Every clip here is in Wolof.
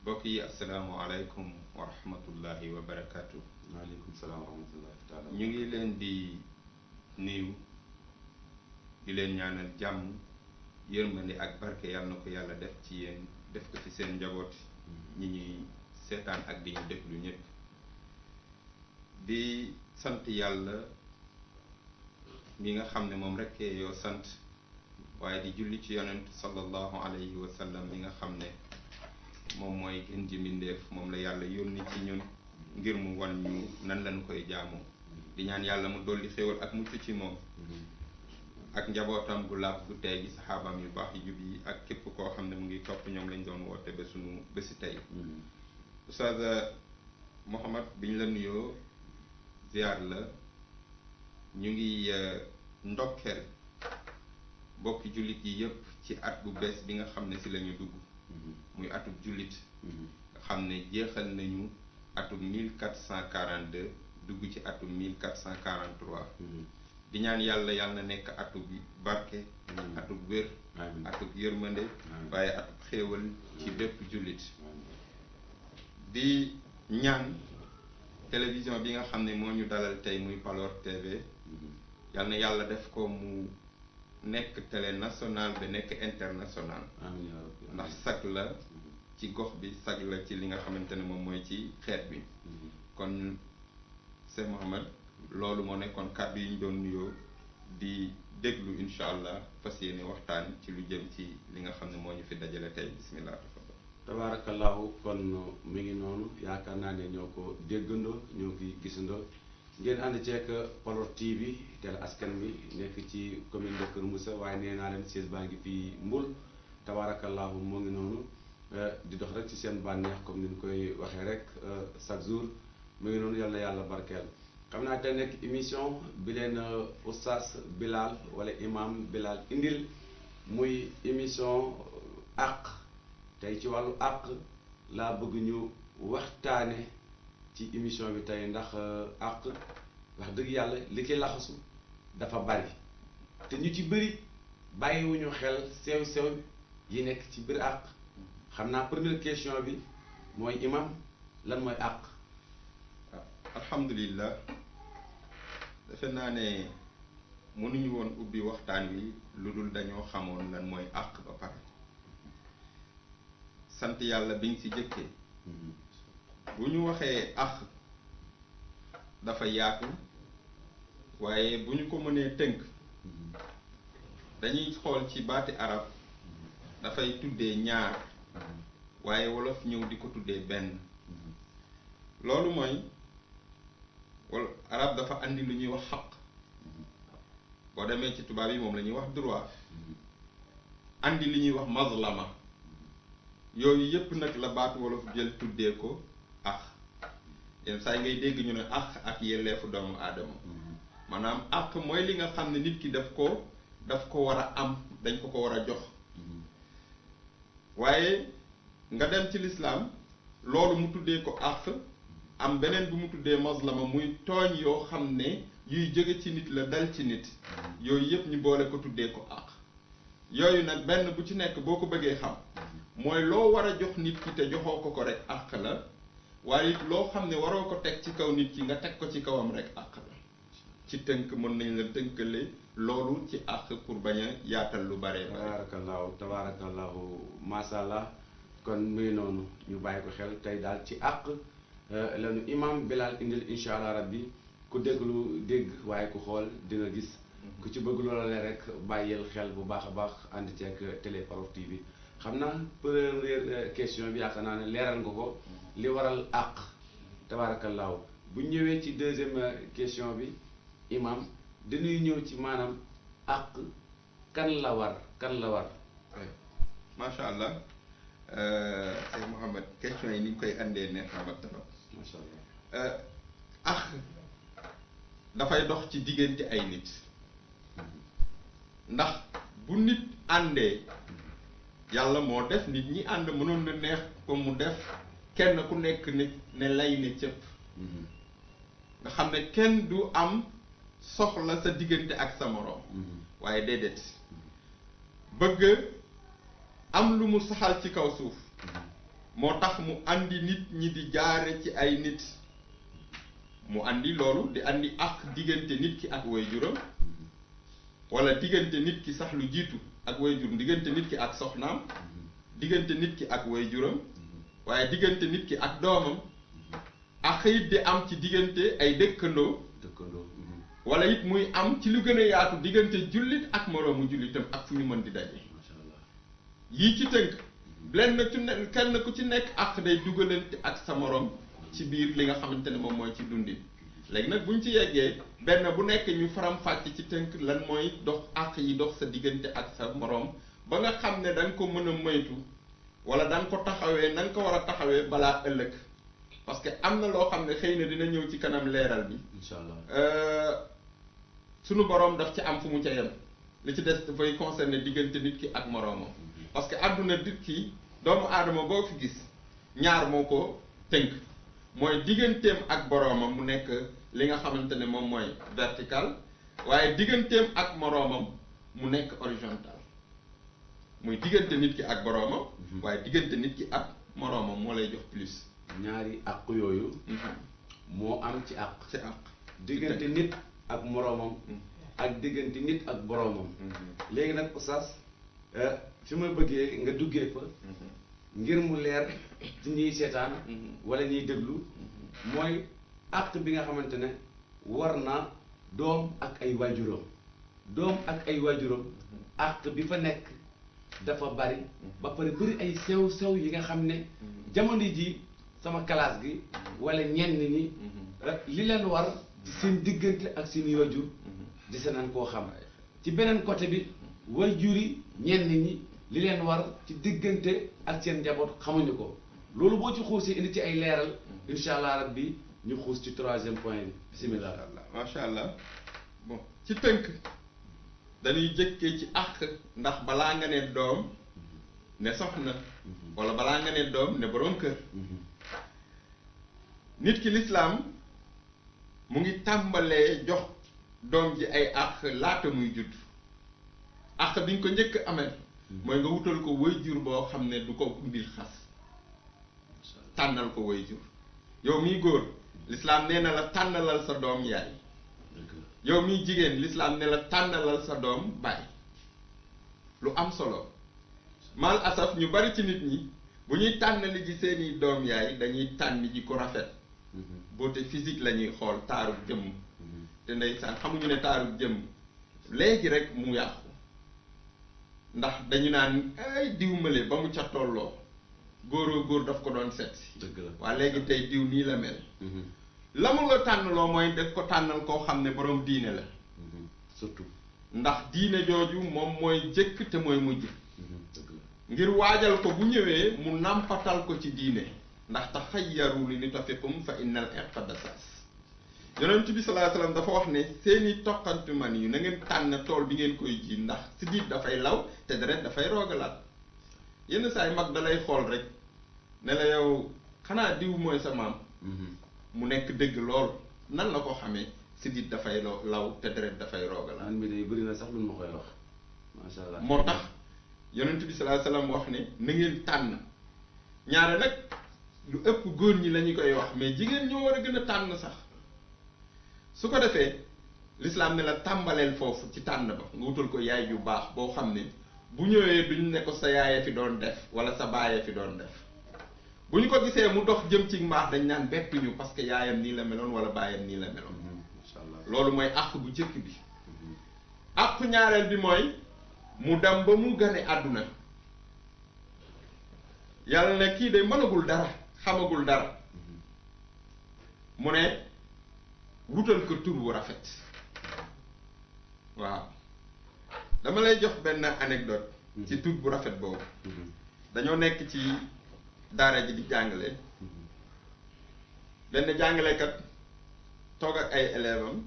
mbokk yi asalaamualeykum wa rahmatullahi wa barakaatu. waaleykum salaam wa rahmatullahi taala. ñu ngi leen di nuyu di leen ñaanal jàmm yërmande ak barke yàlla na ko yàlla def ci yéen def ko ci seen njaboot ñi ñuy seetaan ak di ñu déglu ñëpp. di sant yàlla mi nga xam ne moom rekk yoo sant waaye di julli ci yonent sallallahu alayhi wa sallam mi nga xam ne moom mooy gën ji mbindéef moom la yàlla yónni ci ñun ngir mu wan ñu nan lañ koy jaamoo di ñaan yàlla mu dolli xéwal ak mucc ci moom ak njabootam gu laab gu tey gi saxaabaam yu baax yu jub yi ak képp koo xam ne mu ngi topp ñoom lañ doon woote ba sunu bési tey. Oustaz Mouhamed bi ñu la nuyoo ziar la ñu ngi ndokkeel bokki jullit yi yëpp ci at bu bees bi nga xam ne si la ñu dugg muy atub jullit nga xam ne jeexal nañu atub 1442 dugg ci atub 1443 di ñaan yàlla yàlla na nekk atub barke atub wér atub yërmande waaye atub xéewal ci bépp jullit di ñaan télévision bi nga xam ne moo ñu dalal tey muy Palor TV yal na yàlla def ko mu nekk télé national ba nekk international ndax sag la ci gox bi sag la ci li nga xamante ne moom mooy ci xeet bi kon Cheikh Mouhamed loolu moo nekkoon kàddu yi ñu doon nuyoo di déglu incha allah fas yéene waxtaan ci lu jëm ci li nga xam ne moo ñu fi dajale tey bismillah. tabaarakallaahu kon mi ngi noonu yaakaar naa ne ñoo ko déggandoo ñoo ko gisandoo ngeen ànd ceek Palor TV télé askan bi nekk ci commune de Kër Moussa waaye nee naa leen siège baa ngi fii Mbul tabaarakallaahu moo ngi noonu di dox rek ci seen bànneex comme ni ñu koy waxee rek chaque jour mu ngi noonu yàlla yàlla barkeel. xam naa tey nekk émission bi leen oustaz Bilal wala imam Bilal indil muy émission àq. tey ci wàllu àq laa bëgg ñu waxtaane ci émission bi tey ndax àq wax dëgg yàlla li ki laxasu dafa bari te ñu ci bëri bàyyiwuñu xel sew-sew yi nekk ci biir àq xam naa première question bi mooy imam lan mooy àq. alhamdulillah defe naa ne mënuñu woon ubbi waxtaan wi lu dul dañoo xamoon lan mooy àq ba pare. sant yàlla biñ ci jëkkee bu ñu waxee àq dafa yaatu waaye bu ñu ko mënee tënk dañuy xool ci baati arab dafay tuddee ñaar waaye wolof ñëw di ko tuddee benn loolu mooy wala arab dafa andi lu ñuy wax xaq boo demee ci tubaab yi moom la ñuy wax droit andi li ñuy wax mazlama yooyu yëpp nag la baatu wolof jël tuddee ko àq yenn saa yi ngay dégg ñu ne àq ak yelleefu doomu aadama maanaam àq mooy li nga xam ne nit ki daf ko war a am dañ ko war a jox waaye nga dem ci lislaam loolu mu tuddee ko àq am beneen bu mu tuddee mazlama muy tooñ yoo xam ne yuy jóge ci nit la dal ci nit yooyu yëpp ñu boole ko tuddee ko àq yooyu nag benn bu ci nekk boo ko bëggee xam mooy loo war a jox nit ki te joxoo ko rek àq la waaye it loo xam ne waroo ko teg ci kaw nit ki nga teg ko ci kawam rek àq la ci tënk mën nañ la tënkale loolu ci àq pour bañ a yaatal lu bare. tabaarakallaahu macha allah kon muy noonu ñu bàyyi ko xel tey daal ci àq lañu imam Bilal indil incha allah rabbi ku déglu dégg waaye ku xool dina gis ku ci bëgg loola le rek bàyyil xel bu baax a baax ànd ceeg télé Palor TV. xam naa première question bi yaakaar naa ne leeral nga ko li waral àq tabaarakallaahu bu ñëwee ci deuxième question bi imam dañuy ñëw ci maanaam àq kan la war. macha allah Cheikh Mouhamed question yi ni ñu koy andee neex na ma trop. macha allah àq dafay dox ci diggante ay nit ndax bu nit àndee. yàlla moo def nit ñi ànd mënoon na neex ko mu def kenn ku nekk nit ne lay ne cëpp nga xam ne kenn du am soxla sa diggante ak sa moroom waaye déedéet bëgg am lu mu saxal ci kaw suuf moo tax mu andi nit ñi di jaare ci ay nit mu andi loolu di andi ak diggante nit ki ak waajuram wala diggante nit ki sax lu jiitu ak waajur diggante nit ki ak soxnaam diggante nit ki ak waajuram waaye diggante nit ki ak doomam ak it di am ci diggante ay dëkkandoo wala it muy am ci lu gën a yaatu diggante jullit ak moroomu jullitam ak fu ñu mën di daje yii ci tënk lenn ci ne kenn ku ci nekk ak day dugalante ak sa moroom ci biir li nga xamante ne moom mooy ci dundin léegi nag buñ ci yeggee benn bu nekk ñu faram fàcc ci tënk lan mooy dox ak yi dox sa diggante ak sa moroom ba nga xam ne da nga ko mën a moytu wala da nga ko taxawee na nga ko war a taxawee balaa ëllëg parce que am na loo xam ne xëy na dina ñëw ci kanam leeral bi incha allah sunu boroom daf ci am fu mu ca yem li ci des dafay concerner diggante nit ki ak moroomam parce que àdduna nit ki doomu aadama boo fi gis ñaar moo ko tënk mooy digganteem ak boroomam mu nekk li nga xamante ne moom mooy vertical waaye digganteem ak moroomam mu nekk horizontal muy diggante nit ki ak boroomam waaye diggante nit ki ak moroomam moo lay jox plus ñaari àq yooyu moo am ci àq ci àq diggante nit ak moroomam ak diggante nit ak boroomam léegi nag oustaz fi ma bëggee nga duggee fa ngir mu leer ci ñiy seetaan wala ñiy déglu mooy àq bi nga xamante ne war na doom ak ay waajuram doom ak ay waajuram àq bi fa nekk dafa bari ba pare bari ay sew-sew yi nga xam ne jamono ji sama classe gi wala ñenn ñi li leen war ci seen diggante ak seen waajur dese nañ koo xam ci beneen côté bi waajur yi ñenn ñi li leen war ci diggante ak seen njaboot xamuñu ko loolu boo ci xuusee indi ci ay leeral incha allah rabbi ñu xuus ci troisième point bi bisimilah. macha allah bon ci tënk dañuy jëkkee ci àq ndax balaa nga ne doom ne soxna wala balaa nga ne doom ne boroom kër nit ki lislaam mu ngi tàmbalee jox doom ji ay àq laata muy judd àq bi nga ko njëkk amee mooy nga wutal ko waajur boo xam ne du ko mbil xas tànnal ko waajur yow miy góor lislaam nee na la tànnalal sa doom yaay yow miy jigéen lislaam ne la tànnalal sa doom baay lu am solo mal asaf ñu bari ci nit ñi bu ñuy tànnali ji seeni doom yaay dañuy tànn ji ko rafet beauté physique la ñuy xool taarub jëmm te ndeysaan xamuñu ne taarub jëmm léegi rek mu yàqu ndax dañu naan ay diw male ba mu ca tolloo góoroo góor daf ko doon seet si waa léegi tey diw nii la mel la mu la tànnloo mooy def ko tànnal koo xam ne boroom diine la surtout ndax diine jooju moom mooy jëkk te mooy mujj ngir waajal ko bu ñëwee mu nàmpatal ko ci diine ndax taxayyaru li nutafiqum fa innal irqa dasas yonent bi sallallahu alayhi wasallam dafa wax ne seeni toqantu man yu na ngeen tànn tool bi ngeen koy ji ndax siddiit dafay law te deret dafay roogalaat yenn saa yi mag dalay xool rek ne la yow xanaa diw mooy sa maam mu nekk dëgg lool nan la ko xamee siddiit dafay law te deret dafay roogalaat man mi day bëri na sax lu ma koy wax masha Allah moo tax yonent bi sallallahu alayhi wasallam wax ne na ngeen tànn ñaare nag lu ëpp góor ñi la ñu koy wax mais jigéen ñoo war a gën a tànn sax su ko defee l'islam ne la tàmbaleel foofu ci tànn ba nga wutal ko yaay yu baax boo xam ne bu ñëwee duñ ne ko sa yaaya fi doon def wala sa baaya fi doon def bu ñu ko gisee mu dox jëm ci mbaax dañ naan bettuñu parce que yaayam nii la meloon wala baayam nii la meloon masha Allah loolu mooy àq bu jëkk bi àq ñaareel bi mooy mu dem ba mu gane àdduna yàlla ne kii de mënagul dara xamagul dara mu ne wutal ko tur bu rafet waaw dama lay jox benn anecdote ci tur bu rafet boobu dañoo nekk ci daara ji di jàngale benn jàngalekat toog ak ay élèves am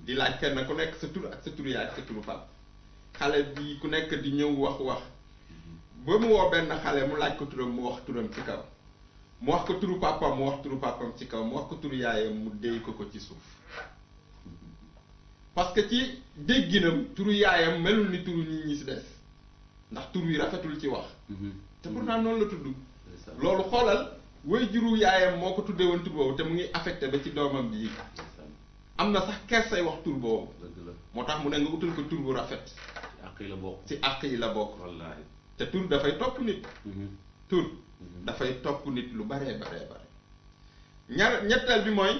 di laaj kenn ku nekk sa tur ak sa turu yaay ak sa turu pap xale bi ku nekk di ñëw wax ba mu woo benn xale mu laaj ko turam mu wax turam ci kaw mu wax ko turu papam mu wax turu papam ci kaw mu wax ko turu yaayam mu déy ko ci suuf parce que ci dégginam turu yaayam melul ni turu nit ñi ci des ndax tur wi rafetul ci wax te pourtant noonu la tudd loolu xoolal waajuru yaayam moo ko tuddee woon tur boobu te mu ngi affecté ba ci doomam ji am na sax kersay wax tur boobu moo tax mu ne nga utal ko tur bu rafet ci àq yi la bokk ci àq yi la bokk wallaahi te tur dafay topp nit tur dafay topp nit lu bare ñetteel bi mooy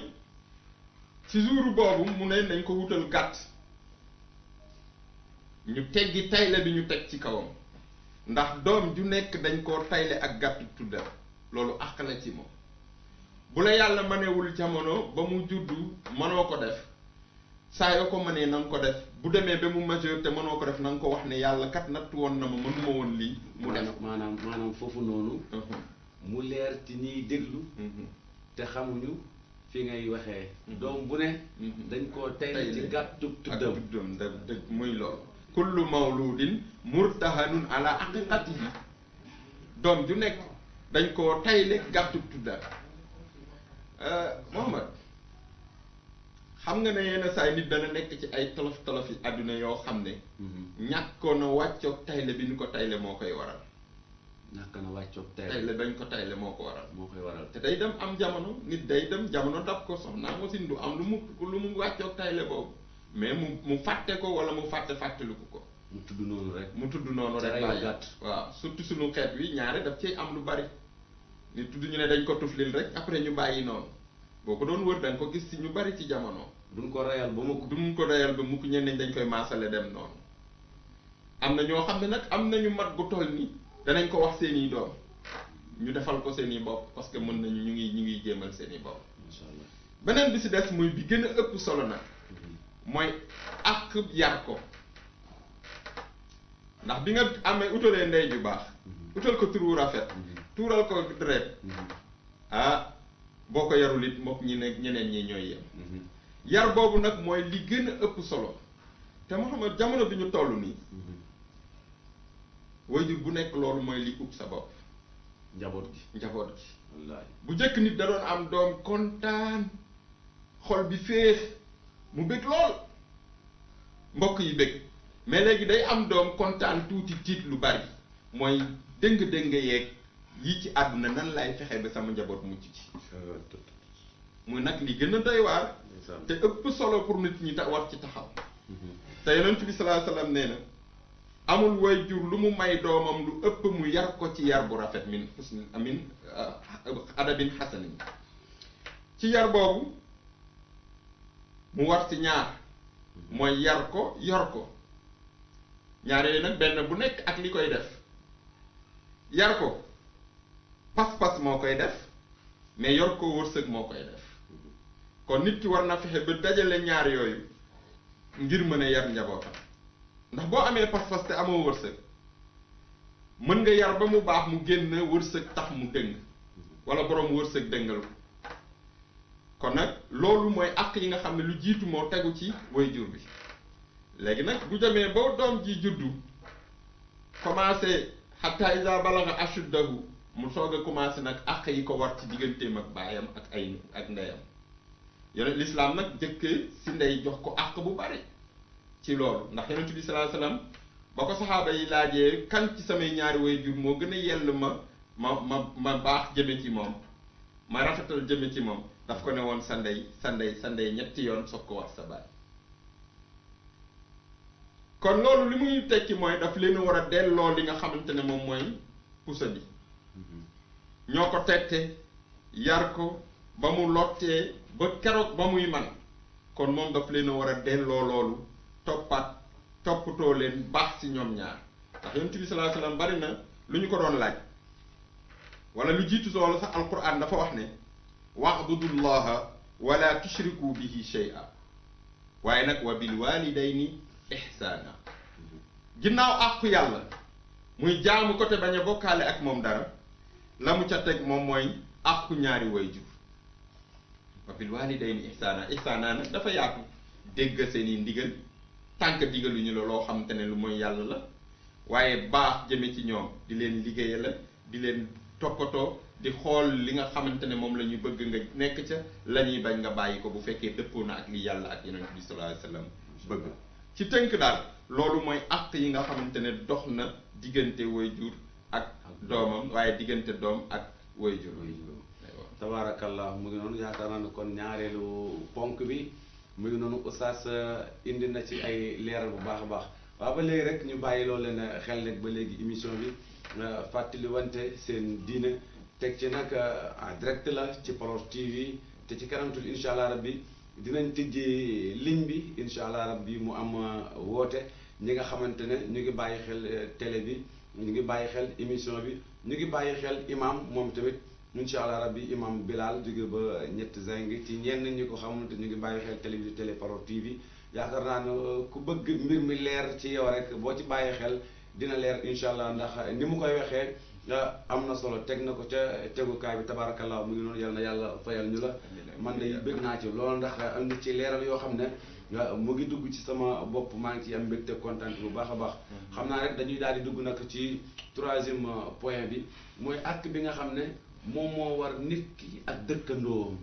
ci jour boobu mu ne nañ ko wutal gàtt ñu teggi tayle bi ñu teg ci kawam ndax doom ju nekk dañ koo tayle ak gàttu tuddam loolu àq la ci moom bu la yàlla mënewul jamono ba mu juddu mënoo ko def saa yoo ko mënee na nga ko def bu demee ba mu majeur te mënoo ko def na nga ko wax ne yàlla kat natt woon na ma mënuma woon lii mu def maanaam foofu noonu mu leer ci ñiy déglu te xamuñu fi ngay waxee doom bu ne dañ koo tayle ci gàttu tuddam dëgg muy loolu kullu mawludin murtahanun ala aqiqatihi doom ju nekk dañ koo tayle gàttu tuddam Mohamad xam nga ne yenn saa yi nit dana nekk ci ay tolof-tolof yi àdduna yoo xam ne ñàkkoon a wàccoog tayle bi ñu ko tayle moo koy waral ñàkk na wàccoog tayle bañ ko tayle moo ko waral moo koy waral te day dem am jamono nit day dem jamono dab ko soxnaa mosin du am lu mu wàccoog tayle boobu mais mu fàtte ko wala mu fàttaliku ko mu tudd noonu rek bàyyi waaw surtout suñu xeet wi ñaare daf ciy am lu bari nit tudd ñu ne dañ ko tuflil rek après ñu bàyyi noonu boo ko doon wër da nga ko gis ci ñu bari ci jamono duñ ko reyal ba mukk ñenn dañ koy maasale dem noonu am na ñoo xam ne nag am nañu mat gu toll ni danañ ko wax seeni doom ñu defal ko seeni bopp parce que mën nañu ñu ngi jéemal seeni bopp insha Allah beneen bi ci des muy bi gën a ëpp solo nag mooy ak yar ko ndax bi nga amee utalee ndey ju baax utal ko tur wu rafet tuural ko deret boo ko yarul it mook ñeneen ñi ñooy yem yar boobu nag mooy li gën a ëpp solo te moo xam ne jamono bi ñu toll nii waajur bu nekk loolu mooy li ub sa bopp njaboot gi wallaahi bu njëkk nit da doon am doom kontaan xol bi féex mu bëgg lool mbokk yi bëgg mais léegi day am doom kontaan tuuti tiit lu bari mooy dëng yeeg yi ci àdduna nan lay fexe ba sama njaboot mucc ci muy nag li gën a doy waar te ëpp solo pour nit ñi war ci taxaw te yonent bi sallallahu alayhi wasallam nee na amul waajur lu mu may doomam lu ëpp mu yar ko ci yar bu rafet min adabin xasanin ci yar boobu mu war ci ñaar mooy yar ko yor ko ñaar yooyu nag benn bu nekk ak li koy def yar ko pas-pas moo koy def mais yor ko wërsëg moo koy def kon nit ki war na fexe ba dajale ñaar yooyu ngir mën a yar njabootam ndax boo amee pas-pas te amoo wërsëg mën nga yar ba mu baax mu génn wërsëg tax mu dëng wala borom wërsëg dëngal ko kon nag loolu mooy àq yi nga xam ne lu jiitu moo tegu ci waajur bi léegi nag bu demee ba doom ji juddu commencé hatta iza balagha ashuddahu mu soog a commencé nag àq yi ko war ci digganteem ak baayam ak ndeyam yonent lislaam nag jëkkee si ndey jox ko àq bu bari ci loolu ndax yonent bi sallallahu alayhi wasallam ba ko saxaaba yi laajee kan ci samay ñaari waajur moo gën a yell ma baax jëme ci moom ma rafetal jëme ci moom daf ko ne woon sa ndey ñetti yoon soog ko wax sa baay kon loolu li muy tekki mooy daf leen war a delloo li nga xamante ne moom mooy pusa bi ñoo ko tette yar ko ba mu lottee ba keroog ba muy man kon moom daf leen war a delloo loolu toppatoo leen baax ci ñoom ñaar ndax yonent bi sallallahu alayhi wasallam bari na lu ñu ko doon laaj wala lu jiitu loolu sax alquran dafa wax ne wa'budullaha wala tushriku bihi shay'a waaye nag wa bil walidayni ihsana ginnaaw àqu yàlla muy jaamu ko te bañ a bokkaale ak moom dara la mu ca teg moom mooy àqu ñaari waajur wa bil walidayni ihsana nag dafa yaatu dégg seeni ndigal tànk digaluñu la loo xamante ne lu mooy yàlla la waaye baax jëme ci ñoom di leen liggéeya la di leen toppatoo di xool li nga xamante ne moom la ñu bëgg nga nekk ca la ñuy bañ nga bàyyi ko bu fekkee dëppoo na ak li yàlla ak yonent bi sallallahu alayhi wasallam bëgg ci tënk daal loolu mooy àq yi nga xamante ne dox na diggante waajur ak doomam waaye diggante doom ak waajur tabaarakallah mu ngi noonu yaakaar naa ne kon ñaareelu ponk bi mu ngi noonu oustaz indi na ci ay leeral bu baax a baax waaw ba léegi rek ñu bàyyi loolu leen xel rek ba léegi émission bi fàttali wante seen diine teg ci nag en direct la ci Pulor TV te ci kanam tuuti incha allah rabbi dinañ tijji ligne bi incha allah rabbi mu am woote ñi nga xamante ne ñu ngi bàyyi xel télé bi ñu ngi bàyyi xel émission bi ñu ngi bàyyi xel imam moom tamit incha allah rabbi imam Bilal jóge ba ñetti zingi ci ñenn ñi ko xamante ñu ngi bàyyi xel télévision télé Pulor TV yaakaar naa ne ku bëgg mbir mi leer ci yow rek boo ci bàyyi xel dina leer incha allah ndax ni mu koy waxee am na solo teg na ko ca tegukaay bi tabarakallah mu ngi noonu yal na yàlla fayal ñu la man de bëgg naa ci loolu ndax am na ci leeral yoo xam ne mu ngi dugg ci sama bopp maa ngi ci am mbégte kontaan bu baax a baax xam naa rek dañuy daal di dugg nag ci troisième point bi mooy acte bi nga xam ne moom moo war nit ki ak dëkkandoom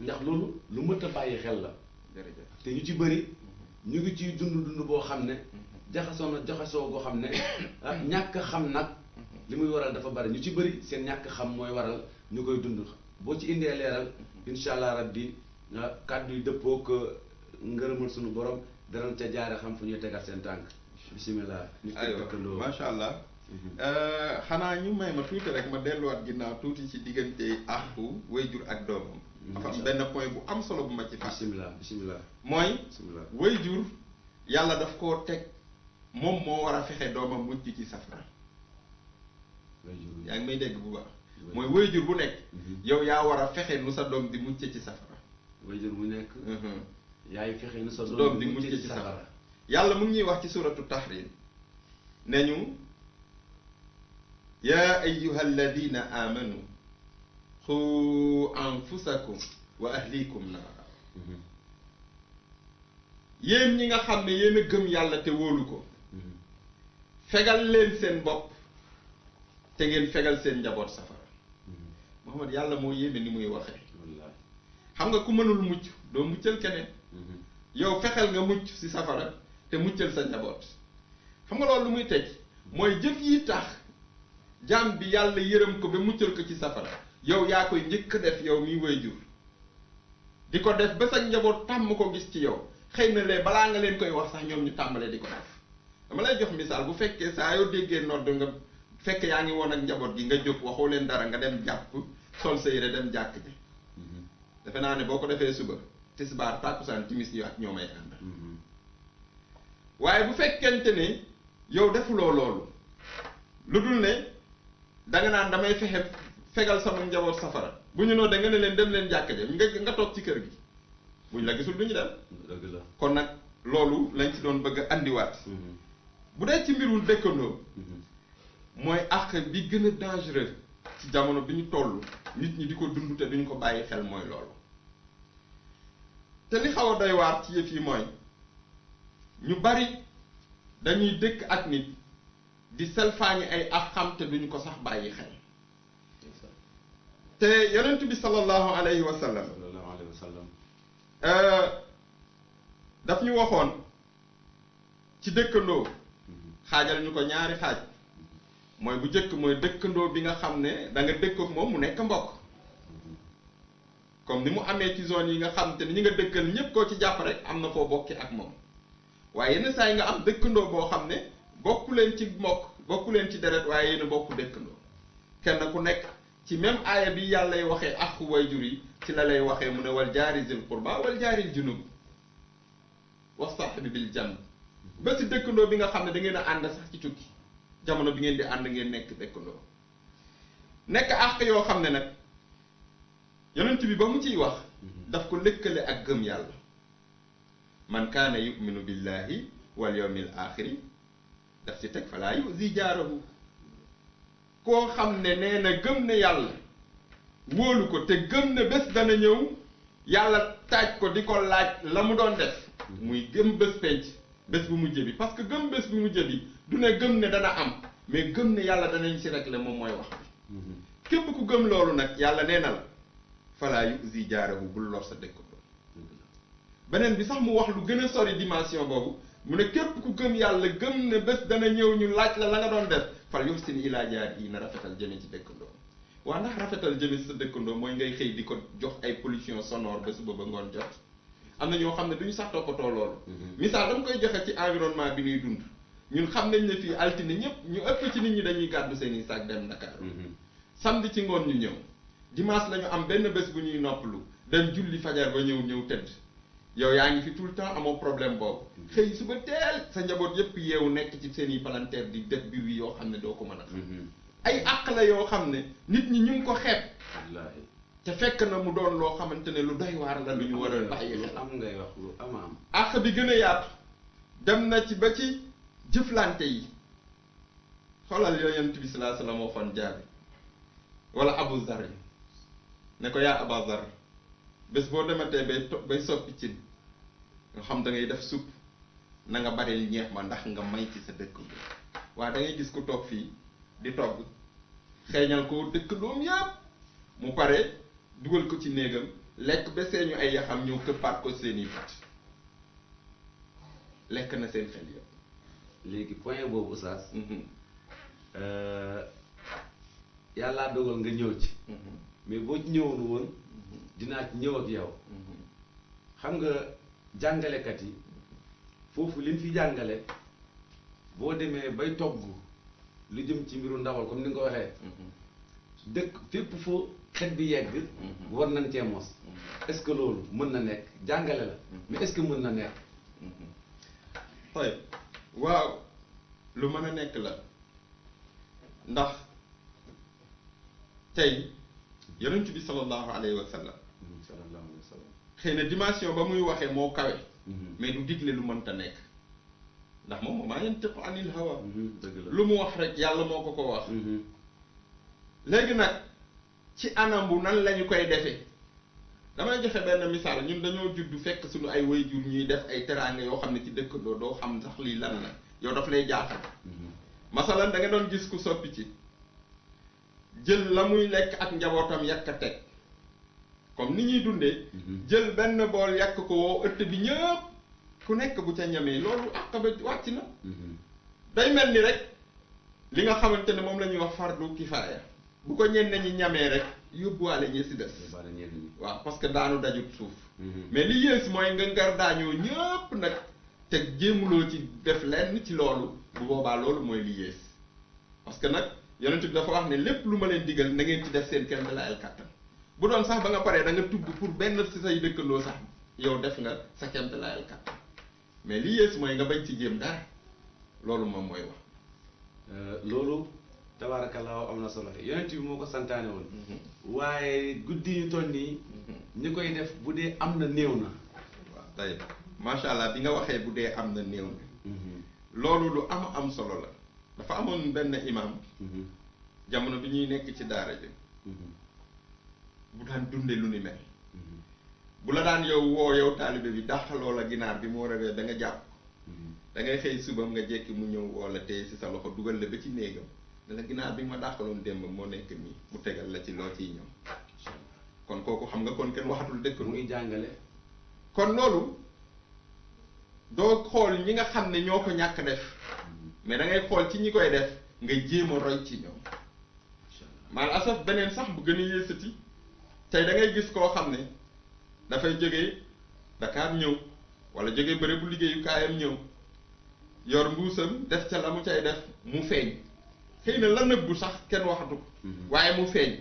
ndax loolu lu mët a bàyyi xel la te ñu ci bëri ñu ngi ciy dund boo xam ne jaxasoo goo xam ne ñàkk xam nag li muy waral dafa bari ñu ci bëri seen ñàkk xam mooy waral ñu koy dund boo ci indee leeral incha allah rabbi kàddu yi dëppoo ko ngërëmal suñu borom danañ ca jaare xam fu ñuy tegal seen tànk bisimilah. aywa macha allah. xanaa ñu may ma tuuti rek ma delluwaat ginnaaw tuuti ci diggante àqu waajur ak doomam. dafa am benn point bu am solo bu ma ci fàttali. bisimilah. mooy. waajur yàlla daf koo teg moom moo war a fexe doomam mucc ci safara. yaa ngi may dégg bu baax. mooy waajur bu nekk. yow yaa war a fexe nu sa doom di mucc ci safara. waajur bu nekk. yaay fexe nu sa doom di mucc ci safara. yàlla mu ngi ñuy wax ci suratu tahrim ne ñu yaa ayyuha alladina amanu xu anfusakum wa ahlikum naara yéen ñi nga xam ne yéen a gëm yàlla te wóolu ko fegal leen seen bopp te ngeen fegal seen njaboot safara. Muhammad yàlla moo yéeme ni muy waxee. xam nga ku mënul mucc doo muccal keneen. yow fexeel nga mucc ci safara te muccal sa njaboot. xam nga loolu lu muy teg mooy jëf yi tax jaam bi yàlla yërëm ko ba muccal ko ci safara yow yaa koy njëkk def yow miy waajur di ko def ba sa njaboot tàmm ko gis ci yow xëy na lee balaa nga leen koy wax sax ñoom ñu tàmbalee di ko def. dama lay jox misaal bu fekkee saa yoo déggee nodd nga fekk yaa ngi woon ak njaboot gi nga jóg waxoo leen dara nga dem jàpp sol sa yére dem jàkk ji defe naa ne boo ko defee suba tisbaar tàkkusaan timis yi ak ñoo may ànd. waaye bu fekkente ne yow defuloo loolu lu dul ne danga naan damay fexe fegal sama njaboot safara bu ñu noo da nga ne leen dem leen jàkk ji nga toog ci kër gi buñ la gisul du ñu dem. dëgg la kon nag loolu lañ ci doon bëgg a andiwaat. bu dee ci mbirul dëkkandoo mooy àq bi gën a dangereux ci jamono bi ñu toll nit ñi di ko dund te duñ ko bàyyi xel mooy loolu. te li xaw a doy waar ci yëf yi mooy ñu bari dañuy dëkk ak nit di selfaañi ay àqam te duñu ko sax bàyyi xel. te yonent bi sallallahu alayhi wa sallam daf ñu waxoon ci dëkkandoo xaajal ñu ko ñaari xaaj mooy bu njëkk mooy dëkkandoo bi nga xam ne da nga dëkk ak moom mu nekk mbokk comme ni mu amee ci zone yi nga xam te ni ñi nga dëkkal ñépp koo ci jàpp rek am na foo bokki ak moom waaye yenn saa yi nga am dëkkandoo boo xam ne bokku leen ci mbokk bokku leen ci deret waaye yéen a bokku dëkkandoo kenn ku nekk ci même aaya bi yàlla lay waxee ak waajur yi ci la lay waxee mu ne wal jaari zil qurba wal jaaril junub wa saahibi bil janb ba si dëkkandoo bi nga xam ne da ngeen a ànd sax ci tukki jamono bi ngeen di ànd ngeen nekk dëkkandoo nekk àq yoo xam ne nag yonent bi ba mu ciy wax daf ko lëkkale ak gëm yàlla man kaana yuminu billahi wal yawmil axiri daf ci teg falaa yuzi jaarahu koo xam ne nee na gëm ne yàlla wóolu ko te gëm ne bés dana ñëw yàlla taaj ko di ko laaj la mu doon def muy gëm bés penc bés bu mujj bi parce que gëm bés bu mujj bi du ne gëm ne dana am mais gëm ne yàlla danañ si rek la moom mooy wax bi képp ku gëm loolu nag yàlla nee na la falaa yuzi jaarahu bul lor sa dëkkandoo beneen bi sax mu wax lu gën a sori dimension boobu mu ne képp ku gëm yàlla gëm ne bés dana ñëw ñu laaj la la nga doon def fal yuhsin ilaa jaarihi na rafetal jëme ci dëkkandoo waa ndax rafetal jëme si sa dëkkandoo mooy ngay xëy di ko jox ay pollution sonore ba suba ba ngoon jot am na ñoo xam ne duñu sax toppatoo loolu misaal dama koy joxe ci environnement bi ñuy dund ñun xam nañ ne fii altine ñëpp ñu ëpp ci nit ñi dañuy gàddu seeni sac dem Dakar samedi ci ngoon ñu ñëw dimanche la ñu am benn bés bu ñuy noppalu dem julli fajar ba ñëw tëdd yow yaa ngi fi tout le temps amoo problème boobu xëy suba teel sa njaboot yëpp yeewu nekk ci seeni palanteer di def biir yoo xam ne doo ko mën a xam ay àq la yoo xam ne nit ñi ñu ngi ko xeeb te fekk na mu doon loo xamante ne lu doy waar la lu ñu war a bàyyi xel am ngay wax lu am àq bi gën a yaatu dem na ci ba ci jëflante yi xoolal yonent bi sallallahu alayhi wasallam waxoon Jaabi wala Abu Zar yi ne ko yaa Aba Zar bés boo dematee bay soppi cin nga xam da ngay def supp na nga baril ñeex ma ndax nga may ci sa dëkk bi waaye da ngay gis ku toog fii di togg xeeñal ko dëkkandoom yëpp mu pare dugal ko ci néegam lekk ba seeñu ay yaxam ñëw këppaat ko seeni bët lekk na seen xel yëpp. léegi point boobu Oustaz yàllaa dogal nga ñëw ci mais boo ci ñëwoon woon dinaa ci ñëw ak yow xam nga jàngalekat yi foofu liñ fi jàngale boo demee bay togg lu jëm ci mbiru ndawal comme ni nga ko waxee dëkk fépp foo xet bi yegg war nañ cee mos est-ce que loolu mën na nekk jàngale la mais est-ce que mën na nekk tey waaw lu mën a nekk la ndax tey yonent bi sallallahu alayhi wa sallam xëy na dimension ba muy waxee moo kawe mais du digle lu mënta nekk ndax moom maa yantiqu anil hawa lu mu wax rek yàlla moo ko ko wax léegi nag ci anam bu nan lañu koy defee damay joxe benn misaal ñun dañoo juddu fekk suñu ay waajur ñuy def ay teraanga yoo xam ne ci dëkkandoo doo xam sax lii lan la yow daf lay jaaxal masalan da nga doon gis ku soppi ci jël la muy lekk ak njabootam yàq a teg comme ni ñuy dundee jël benn bool yàq ko woo ëtt bi ñëpp ku nekk bu ca ñamee loolu àq ba wàcc na day mel ni rek li nga xamante ne moom la ñuy wax fardu kifaaya bu ko ñenn ñi ñamee rek yóbbuwaale ñi si des waaw parce que daanu dajut suuf mais li yées mooy nga ngar daañoo ñëpp nag te jéemuloo ci def lenn ci loolu bu boobaa loolu mooy li yées parce que nag yonent bi dafa wax ne lépp lu ma leen digal na ngeen ci def seen kenn la el kattan bu doon sax ba nga paree da nga tubb pour benn si say dëkkandoo sax yow def nga sa kemt la el kattan mais li yées mooy nga bañ ci jéem dara loolu moom mooy wax loolu tabaarakallaa am na solo yonent bi moo ko santaane woon waaye guddi ñu toll nii ñi koy def bu dee am na néew na waaw tey macha allah bi nga waxee bu dee am na néew na loolu lu am solo la dafa amoon benn imam jamono bi ñuy nekk ci daara ji bu daan dunde lu ni mel bu la daan yow taalibe bi dàqaloo la ginaar bi mu war a reer da nga jàpp da ngay xëy subam nga jekki mu ñëw woo la tey si sa loxo dugal la ba ci néegam ne la ginaar bi ma dàqaloon démb moo nekk nii mu tegal la ci loo ciy ñëw kon kooku xam nga kon kenn waxatul dëkk mu ngi jàngale kon loolu doo xool ñi nga xam ne ñoo ko ñàkk def mais da ngay xool ci ñi koy def nga jéem a roy ci ñoom maal asaf beneen sax bu gën a yéesati tey da ngay gis koo xam ne dafay jógee Dakar ñëw wala jógee bëre bu liggéeyukaayam ñëw yor mbuusam def ca la mu cay def mu feeñ xëy na la nëbbu sax kenn waxatu ko waaye mu feeñ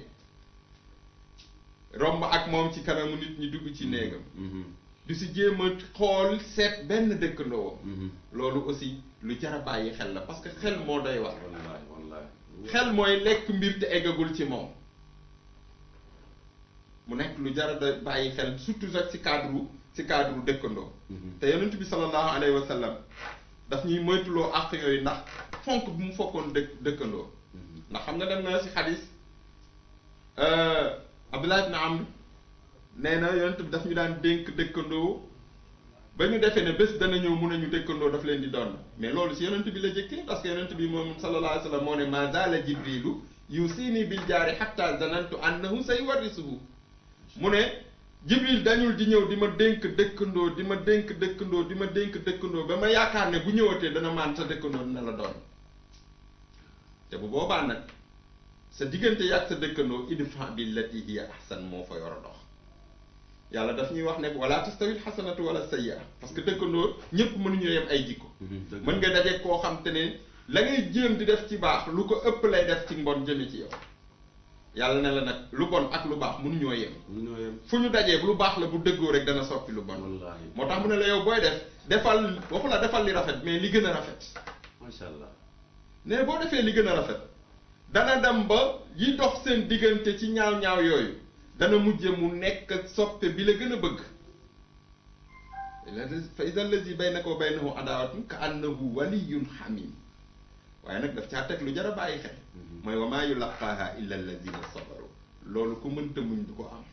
romb ak moom ci kanamu nit ñi dugg ci néegam du si jéem a xool seet benn dëkkandoo loolu aussi lu jar a bàyyi xel la parce que xel moo doy wax xel mooy lekk mbir te eggagul ci moom mu nekk lu jar a bàyyi xel surtout rek ci cadre dëkkandoo te yonent bi sallallahu alayhi wa sallam daf ñuy moytuloo àq yooyu ndax fonk bi mu fokkoon dëkkandoo ndax xam nga dem na ci xadis Abdullah ibn Amr nee na yonent bi daf ñu daan dénk dëkkandoo ba ñu defee ne bés dana ñëw mun nañu dëkkandoo daf leen di doon mais loolu ci yonent bi la jëkkee parce que yonent bi moom sallallahu alayhi wa sallam moo ne ma zaala jibrilu yusini bil jaari hatta zanantu annahu sayuwarrisuhu mu ne jibril dañul di ñëw di ma dénk dëkkandoo di ma dénk dëkkandoo di ma dénk dëkkandoo ba ma yaakaar ne bu ñëwatee dana maan sa dëkkandoo dina la doon te bu boobaa nag sa diggante yàgg sa dëkkandoo idfa billati hiya ahsan moo fa yor a dox yàlla daf ñuy wax ne wala tastawil xasanatu wala sayyi'a parce que dëkkandoo ñëpp mënuñu yem ay jikko mën nga daje koo xam te ne la ngay jéem di def ci baax lu ko ëpp lay def ci mbon jëme ci yow yàlla ne la nag lu bon ak lu baax mënuñoo yem fu ñu dajee lu baax la bu dëggoo rek dana soppi lu bon moo tax mu ne la yow booy defal waxu la defal li rafet mais li gën a rafet macha allah ne boo defee li gën a rafet dana dem ba yi dox seen diggante ci ñaaw-ñaaw yooyu dana mujje mu nekk soppe bi la gën a bëgg fa iza allazi baynaka wa baynahu adaawatun ka annahu waliyyun hamim waaye nag daf caa teg lu jar a bàyyi xel mooy wa maa yulaqaaha illa allazina sabaru loolu ku mënta muñ du ko am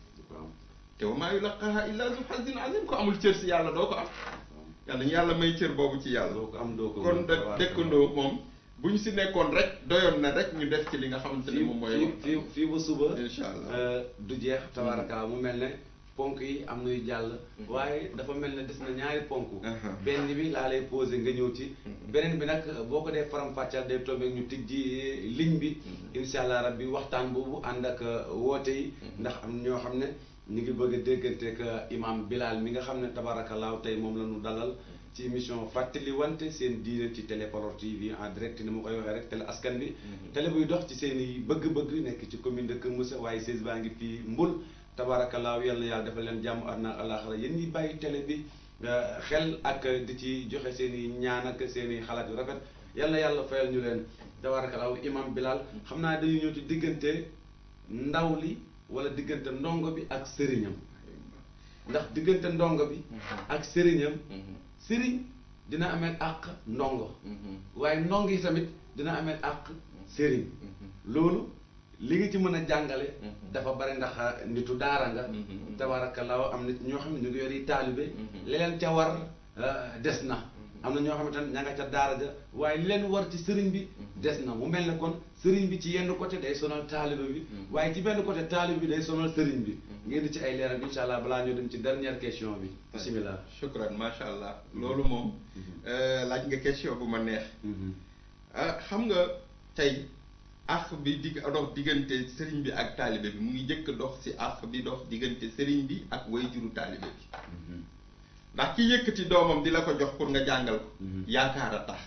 te wa maa yulaqaaha illa zu hazin azim ko amul cër si yàlla doo ko am yàlla ñu yàlla may cër boobu ci yàlla kon dëkkandoo moom bu ñu si nekkoon rek doyoon na rek ñu def ci li nga xamante ne moom mooy fii ba suba incha allah du jeex tabaraka mu mel ne ponk yi am nuy jàll waaye dafa mel ne des na ñaari ponk benn bi laa lay posé nga ñëw ci beneen bi nag boo ko dee faram-fàccal day tombé ñu tijji ligne bi incha allah rabbi waxtaan boobu ànd ak woote yi ndax am ñoo xam ne ñu ngi bëgg a déggante ak imam Bilal mi nga xam ne tabarakallaahu tey moom la ñu dalal ci émission fàttali wante seen diine ci télé Paloor TV en direct ni ma koy waxee rek télé askan bi télé buy dox ci seen i bëgg-bëgg nekk ci commune de Kër Moussa waaye sées baa ngi fii Mbul tabarakallaahu yal na yàlla defal leen jàmm àddina ak àllaaxira yéen ñi bàyyi télé bi xel ak di ci joxe seen i ñaan ak seen i xalaat yu rafet yal na yàlla fayal ñu leen tabarakallaahu imam Bilal xam naa dañuy ñëw ci diggante ndaw li wala diggante ndongo bi ak sëriñam ndax diggante ndongo bi ak sëriñam sëriñ dina amee àq ndongo waaye ndongo yi tamit dina amee àq sëriñ loolu li nga ci mën a jàngale dafa bari ndax nitu daara nga tabarakallaahu am na ñoo xam ne ñu ngi yor yi taalibe li leen ca war des na am na ñoo xamante ne ña nga ca daara ja waaye li leen war ci sëriñ bi des na mu mel ne kon sëriñ bi ci yenn côté day sonal taalibe bi waaye ci benn côté taalibe bi day sonal sëriñ bi ngeen di ci ay leeral incha allah balaa ñoo dem ci dernière question bi bismillah shukran macha allah loolu moom laaj nga question bu ma neex xam nga tey àq bi dox diggante sëriñ bi ak taalibe bi mu ngi jëkk dox si àq bi dox diggante sëriñ bi ak wayjuru taalibe bi ndax ki yëkkati doomam di la ko jox pour nga jàngal ko yaakaar a tax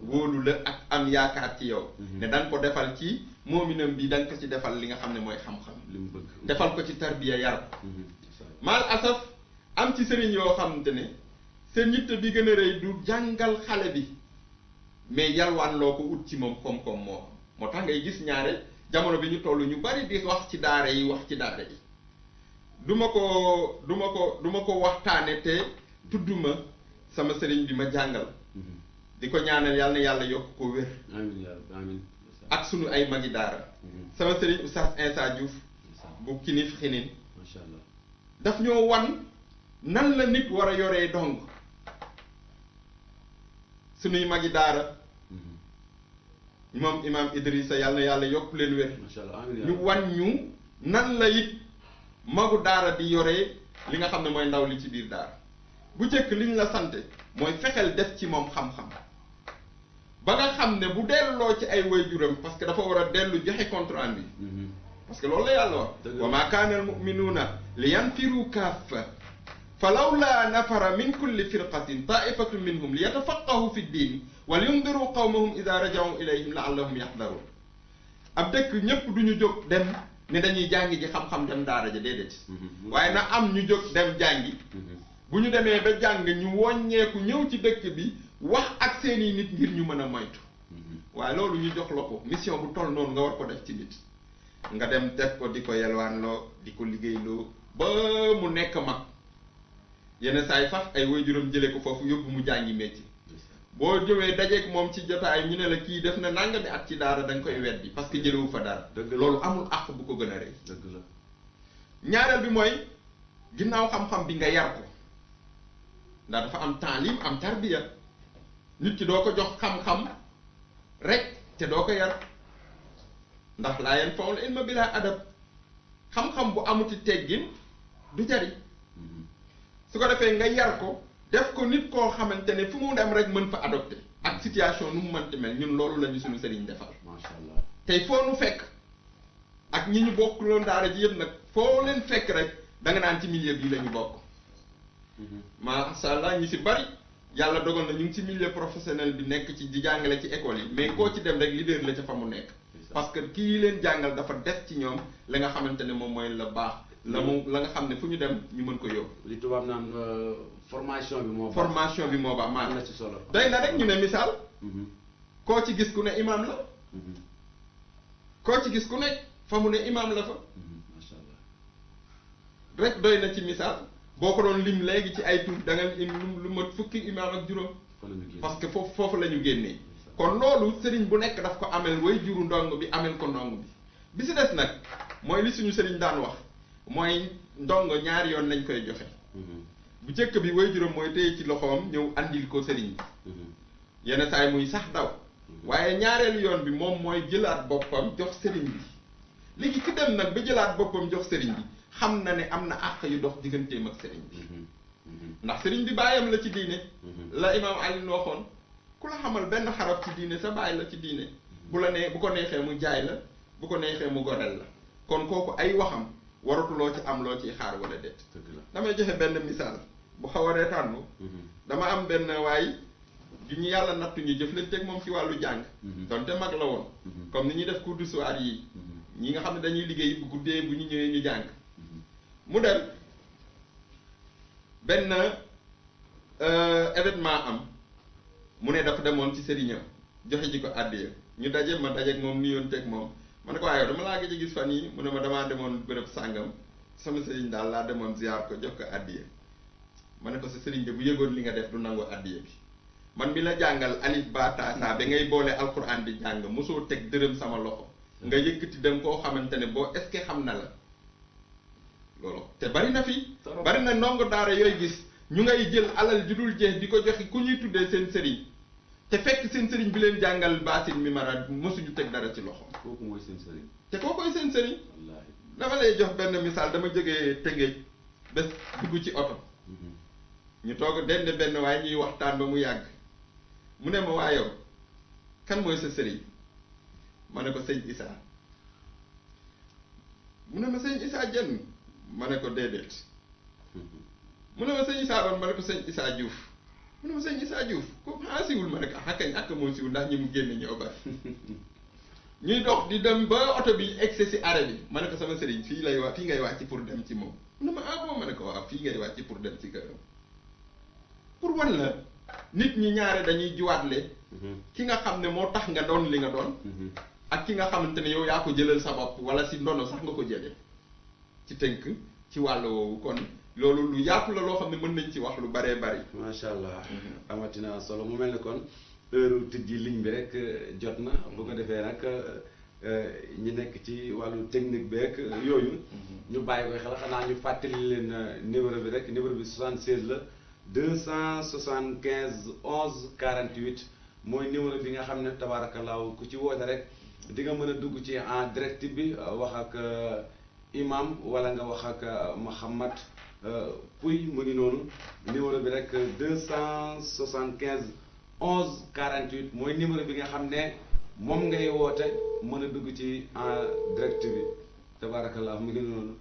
wóolu la ak am yaakaar ci yow ne da nga ko defal ci moominam bi da nga ko ci defal li nga xam ne mooy xam-xam li mu bëgg defal ko ci tarbiya yar ko mal asaf am ci sëriñ yoo xamante ne seen yitte bi gën a rëy du jàngal xale bi mais yalwaan loo ko ut ci moom koom-koom moo tax ngay gis ñaare jamono bi ñu toll ñu bari di wax ci daara yi du ma ko waxtaane te tudduma sama sëriñ bi ma jàngal di ko ñaanal yàlla na yàlla yokk ko wér amiin ak sunu ay magi daara sama sëriñ Oustaz Insa Diouf bu kinif xinin macha allah daf ñoo wan nan la nit war a yoree dong sunuy magi daara moom imam Idrissa yàlla na yàlla yokk leen wér ñu wan ñu nan la it magu daara di yoree li nga xam ne mooy ndaw li ci biir daara bu njëkk liñ la sante mooy fexeel def ci moom xam-xam ba nga xam ne bu delloo ci ay waajuram parce que dafa war a dellu joxe compte rendu bi parce que loolu la yàlla wax wa maa kaana al muminuuna li yanfiru kaffa fa lawla nafara min kulli firqatin taifatu minhum li yatafaqahu fi ddin wal yundiru qawmahum ida rajau ilayhim laallahum yaxdaruun ab dëkk ñépp duñu jóg dem ne dañuy jàngi ji xam-xam dem daara ja déedéet waaye na am ñu jóg dem jàngi bu ñu demee ba jàng ñu woññeeku ñëw ci dëkk bi wax ak seeni nit ngir ñu mën a moytu waaye loolu ñu jox la ko mission bu toll noonu nga war ko def ci nit nga dem def ko di ko yelwaanloo di ko liggéeyloo ba mu nekk mag yenn saa yi sax ay waajuram jëlee ko foofu yóbbu mu jàngi métier boo jëwee dajeek moom ci jotaay ñu ne la kii def na nangami at ci daara da nga koy weddi parce que jëlewu fa dara loolu amul àq bu ko gën a rëy dëgg la ñaareel bi mooy ginnaaw xam-xam bi nga yar ko ndax dafa am taalim am tarbiya nit ki doo ko jox xam-xam rek te doo ko yar ndax laa yanfa'ul ilma bila adab xam-xam bu amuti teggin du jariñ su ko defee nga yar ko def ko nit koo xamante ne fu mu dem rek mën fa adopté ak situation nu mu mënti mel ñun loolu la ñu suñu sëriñ defal macha allah tey foo nu fekk ak ñi ñu bokk loon daara ji yëpp nag foo leen fekk rek da nga naan ci milieu bii la ñu bokk macha allah ñi si bari yàlla dogal na ñu ngi ci milieu professionnel bi nekk ci di jàngale ci école yi mais koo ci dem rek leader la ca fa mu nekk parce que kii leen jàngal dafa def ci ñoom la nga xamante ne moom mooy la baax la nga xam ne fu ñu dem ñu mën ko yóbbu li tubaab naan formation bi moo formation bi moo baax am na ci solo doy na rek ñu ne misaal koo ci gis ku ne imam la koo ci gis ku nekk fa mu ne imam la fa macha allah rek doy na ci misaal boo ko doon lim léegi ci ay tur da nga lu mat fukki imam ak juróom parce que foofu la ñu génnee kon loolu sëriñ bu nekk daf ko amel way juru ndong bi amel ko ndong bi si des nag mooy li suñu sëriñ daan wax mooy ndongo ñaari yoon lañ koy joxe bu njëkk bi way juróom mooy téye ci loxoom ñëw andil ko sëriñ bi yenn saay muy sax daw waaye ñaareelu yoon bi moom mooy jëlaat boppam jox sëriñ bi léegi ki dem nag ba jëlaat boppam jox sëriñ bi xam na ne am na àq yu dox digganteem ak sëriñ bi ndax sëriñ bi bàyyam la ci diine la imaam Ali waxoon ku la xamal benn xaraf ci diine sa bàyyi la ci diine bu ko neexee mu jaay la bu ko neexee mu gorel la kon kooku ay waxam waratuloo ci am loo ciy xaar wala déet damay joxe benn misaal bu xaw a reetaanlu dama am benn waay ju ñu yàlla nattu ñu jëflanteeg moom ci wàllu jàng donte mag la woon comme ni ñuy def cours du soir yi ñi nga xam ne dañuy liggéey bu guddee bu ñu ñëwee ñu jàng mu dem benn événement am mu ne dafa demoon ci sëriñam joxe ji ko àddiya ñu daje ma dajeeg moom nuyoonteeg moom ma ne ko waaye dama laa gëj a gis fan yi mu ne ma damaa demoon bërëb sàngam sama sëriñ daal laa demoon ziar ko jox ko àddiya ma ne ko sa sëriñ de bu yëgoon li nga def du nangu àddiya bi man mi la jàngal alif ba ta sa ba ngay boole alquran di jàng mosoo teg dërëm sama loxo nga yëkkati dem koo xamante ne boo est-ce que xam na la loolu te bari na fi bari na ndongo daara yooyu gis ñu ngay jël alal ju dul jeex di ko joxe ku ñuy tuddee seen sëriñ te fekk seen sëriñ bi leen jàngal baasin mi mara mosuñu teg dara ci loxo kooku mooy seen sëriñ te kookoy seen sëriñ wallaahi dama lay jox benn misaal dama jógee Tëngéej bés dugg ci oto ñu toog dend benn waaye ñuy waxtaan ba mu yàgg mu ne ma waa yow kan mooy sa sëriñ ma ne ko sëñ Issa mu ne ma sëñ Issa Dieng ma ne ko déedéet mu ne ma sëñ Issa Ban ma ne ko sëñ Issa Diouf mu ne ma sëñ Issa Diouf ko siwul ma ne ko kañ ak moo siwul ndax ñi mu génne ñoo bari ñuy dox di dem ba oto bi egsi si arrêt bi ma ne ko sama sëriñ fii ngay wàcc pour dem ci moom mu ne ma ah bon ma ne ko waaw fii ngay wàcc pour dem ci këram pour wan la nit ñi ñaare dañuy jiwaatle ki nga xam ne moo tax nga doon li nga doon ak ki nga xamante ne yow yaa ko jëlal sa bopp wala si ndono sax nga ko jëlee ci tënk ci wàll woowu kon loolu lu yaatu la loo xam ne mën nañ ci wax lu baree bari macha allah amatina solo mu mel ni kon heure tijji ligne bi rek jot na bu ko defee nag ñi nekk ci wàllu technique beeg yooyu ñu bàyyi koy xel xanaa ñu fàttali leen numéro bi rek numéro bi 76 la 275 11 48 mooy numéro bi nga xam ne tabaarakallaahu ku ci woote rek di nga mën a dugg ci en direct bi wax ak imam wala nga wax ak Mouhamad Pouy mu ngi noonu numéro bi rek 275 11 48 mooy numéro bi nga xam ne moom ngay woote mën a dugg ci en direct bi tabaarakallaahu mu ngi noonu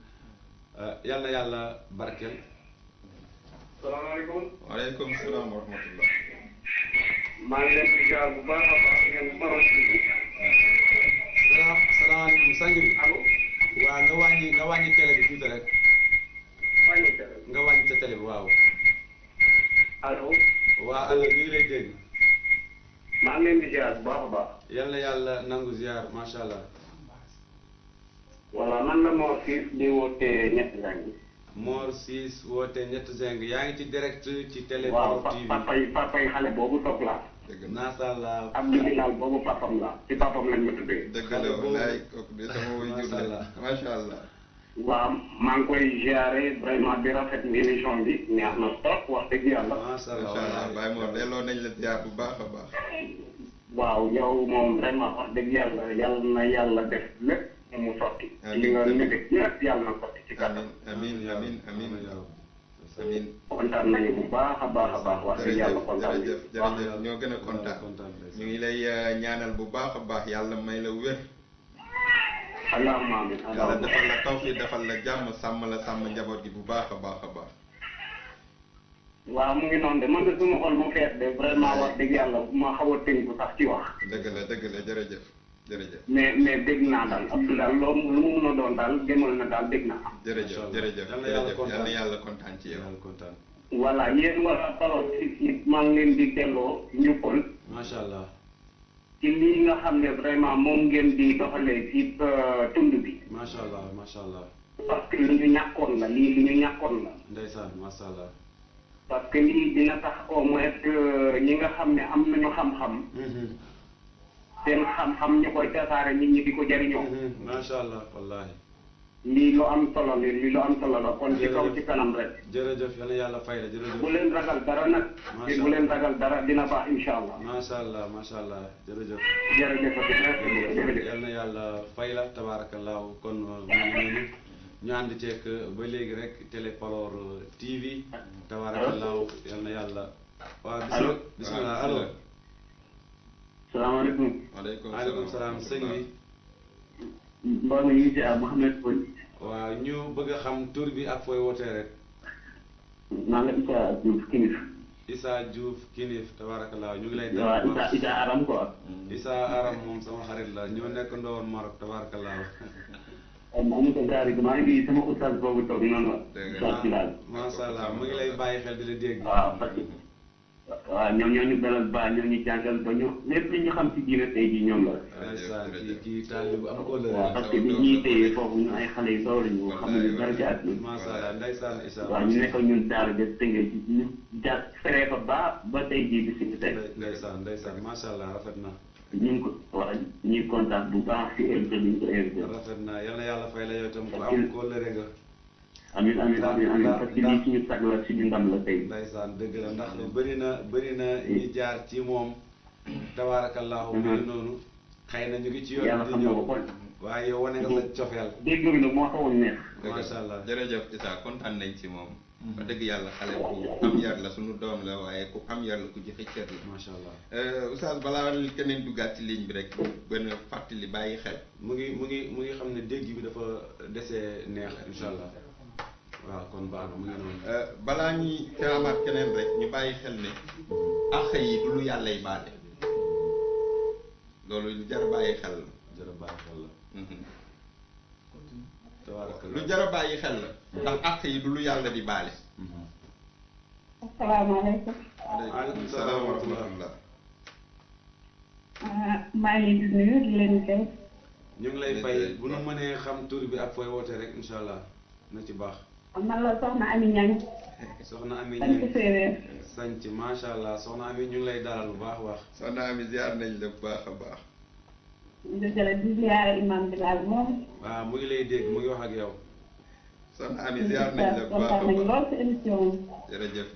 yal na yàlla barkeel. salaamaaleykum. waaleykum salaam wa rahmatullah. maa ngi leen di jaar bu baax a baax ngeen baroon ci. salaamaaleykum sang bi. allo. waaw nga wàññi télé bi tuuti rek. wàññi télé. nga wàññi sa télé bi waaw. allo. waaw allo ñu ngi lay dégg. maa ngi leen di jaar bu baax a baax. yal na yàlla nangu ziar macha allah. voilà man la Mor Ciss di wootee ñetti zeng. Mor Ciss woote ñetti zeng yaa ngi ci direct ci télé. waaw TV papay xale boobu toog laa. macha allah. am na final boobu papam la ci papam lañ ma tuddee. dëgg la wallaay kooku de sama woy jur la macha allah. waaw maa ngi koy ziare vraiment di rafet émission bi neex na trop wax dëgg yàlla. macha allah macha allah Baye Mor delloo nañ la ziar bu baax a baax. waaw yow moom vraiment wax dëgg yàlla yàlla na yàlla def lépp mu sotti. li nga nekk yëpp yàlla na sotti ci kàttan. amiin amiin amiin amiin. kontaan nañu bu baax a baax a baax. wax dëgg yàlla kontaan nañu jërëjëf ñoo gën a kontaan. ñu ngi lay ñaanal bu baax a baax yàlla may la wér. allahumma amiin. yàlla defal la tawfiq defal la jàmm sàmm la sàmm njaboot gi bu baax a baax a baax. waaw mu ngi noonu de man de suma xol mu fees de vraiment wax dëgg yàlla ma xaw a tënku sax ci wax. dëgg la jërëjëf jërëjëf. mais dégg naa daal Abdou daal loolu lu mu mën a doon daal demal na daal dégg naa. jërëjëf yal na yàlla kontaan ci yow. voilà yéen waa Parole ci maa ngi leen di delloo njukkal. macha allah. ci lii nga xam ne vraiment moom ngeen di doxalee ci tund bi. macha allah macha allah. parce que li ñu ñàkkoon la li ñu ñàkkoon la. ndeysaan macha allah. parce que lii dina tax au moins ñi nga xam ne am nañu xam-xam. seen xam-xam ñu koy tasaare nit ñi di ko jariñoo. macha allah wallahi. lii lu am solo la lii lu am solo la kon ci kaw ci kanam rek. jërëjëf yal na yàlla fay la jërëjëf. bu leen ragal dara nag. bu leen ragal dara dina baax incha allah. macha allah macha allah jërëjëf. jërëjëf. yal na yàlla fay la tabaarakallaahu kon mu ngi noonu ñu ànd ceeg ba léegi rek télé Parole TV tabaarakallaahu yal na yàlla. waaw bisimilah allo. salaamaaleykum. waaleykum salaam sëñ bi. mbaa mi ngi ziar Mouhamed Boy. waaw ñu bëgg a xam tur bi ak fooy wootee rek. maa ngi Issa Diouf Kinif. Issa Diouf Kinif tabaarakallaahu ñu ngi lay. waaw Issa Aram quoi. Issa Aram moom sama xarit la ñoo nekk ndowoon Maroc tabaarakallaahu. maa ngi ko jaaree maa ngi sama oustaz boobu toog noonu la. macha allah mu ngi lay bàyyi xel di la dégg. waaw parce que waaw ñoom ñoo ñu belal ba ñoo ñu jàngal ba ñu lépp li ñu xam ci diine tey jii ñoom la. ndeysaan kii taalibe bu am kóllëre. waaw parce que bi ñuy téye foofu ñu ay xale yu ndaw lañu xamuñu dara ci àdduna. macha allah ndeysaan Issa. waaw ñu nekk ñun daara de tënkee ci ñu jaar feree fa ba tey jii bi si tey. ndeysaan macha allah rafet na. ñu ngi ko waaw ñuy kontaan bu baax si invité bi ñu ko invité. rafet na yal na yàlla fay la yow itam ku am kóllëre nga. amiin parce que lii suñu sag la suñu ndam la tey. ndeysaan dëgg la ndax bëri na ñi jaar ci moom. tabaarakallaahu mu ngi noonu. xëy na ñu ngi ci yoon di ñëw waaye yow wane nga sa cofeel. dégg nga nag moo xawoon neex. macha allah jërëjëf Issa kontaan nañ ci moom. ba dëgg yàlla xale bu am yar la suñu doom la waaye ku am yar la ku joxe cër la. macha allah Oustaz balaa keneen duggaat ci ligne bi rek benn fàttali bàyyi xel. mu ngi xam ne dégg bi dafa desee neex incha allah. waaw kon baax na mu ngi noonu. balaa ñuy amaat keneen rek ñu bàyyi xel ne àq yi du lu yàllay baale loolu lu jar a bàyyi xel la. jar a bàyyi xel la. lu jar a bàyyi xel la. ndax àq yi du lu yàlla di baale. asalaamaaleykum. waaleykum salaam wa rahmatullah. maa ngi leen di nuyu di leen kay. ñu ngi lay fay bu nu mënee xam tur bi ak fooy wootee rek incha allah na ci baax. man la soxna Ami Ñang. soxna Ami sant séeréer. sant macha allah soxna Ami ñu ngi lay dalal bu baax a baax. soxna Ami ziar nañ la bu baax a baax. dëgg la di ziare imam Bilal moom. waaw mu ngi lay dégg mu ngi wax ak yow. soxna Ami ziar nañ la bu baax a baax kontaan nañ lool si émission bi. jërëjëf.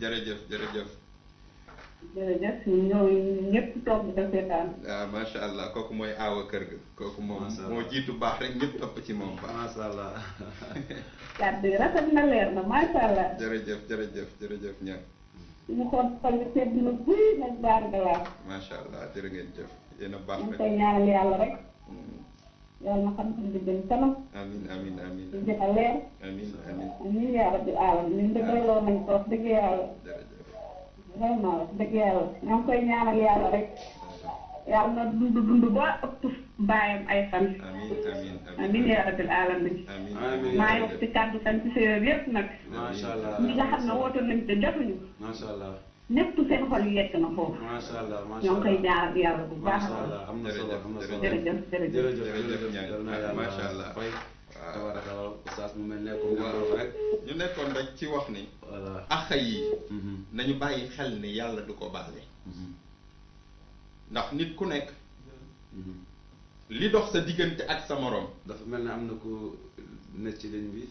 jërëjëf ñoo ñëpp toog di ko seetaan. waaw macha allah kooku mooy aawa kër ga. kooku moom moo jiitu baax rek ñëpp topp ci moom baax. macha allah. kàddu yi rafet na leer na macha allah. jërëjëf ñaan. ñu xool xol bi sedd na buy nag baar galaas. macha allah jërë ngeen jëf yéen a baax ñu rek. koy ñaanal yàlla rek. yàlla na xam-xam bi dem kanam. amiin di gën a leer. amiin yaa rabbi aalam ñun dëggaloo nañ ko wax dëgg yàlla. jërëjëf. vraiment wax dëgg yàlla ñoo ngi koy ñaanal yàlla rek. yàlla na dund ba ëpp bàyyam ay fan. amiin yaa rabbil alamin. amiin maa ngi wax ci kàddu sant séeréer yëpp nag. macha allah ñi nga xam ne woote nañ te jotuñu. macha allah. ñëpp seen xol yi yekk na foofu. macha allah ñoo ngi koy ñaanal yàlla bu baax a macha baax. allah am na solo am na solo. jërëjëf. macha allah fay. waaw tabarakallah oustaz mu mel ne ko nga wax rek. ñu nekkoon rek ci wax ni. voilà àq yi. nañu bàyyi xel ni yàlla du ko baale. ndax nit ku nekk. li dox sa diggante ak sa morom. dafa mel ne am na ku nekk ci ligne bi.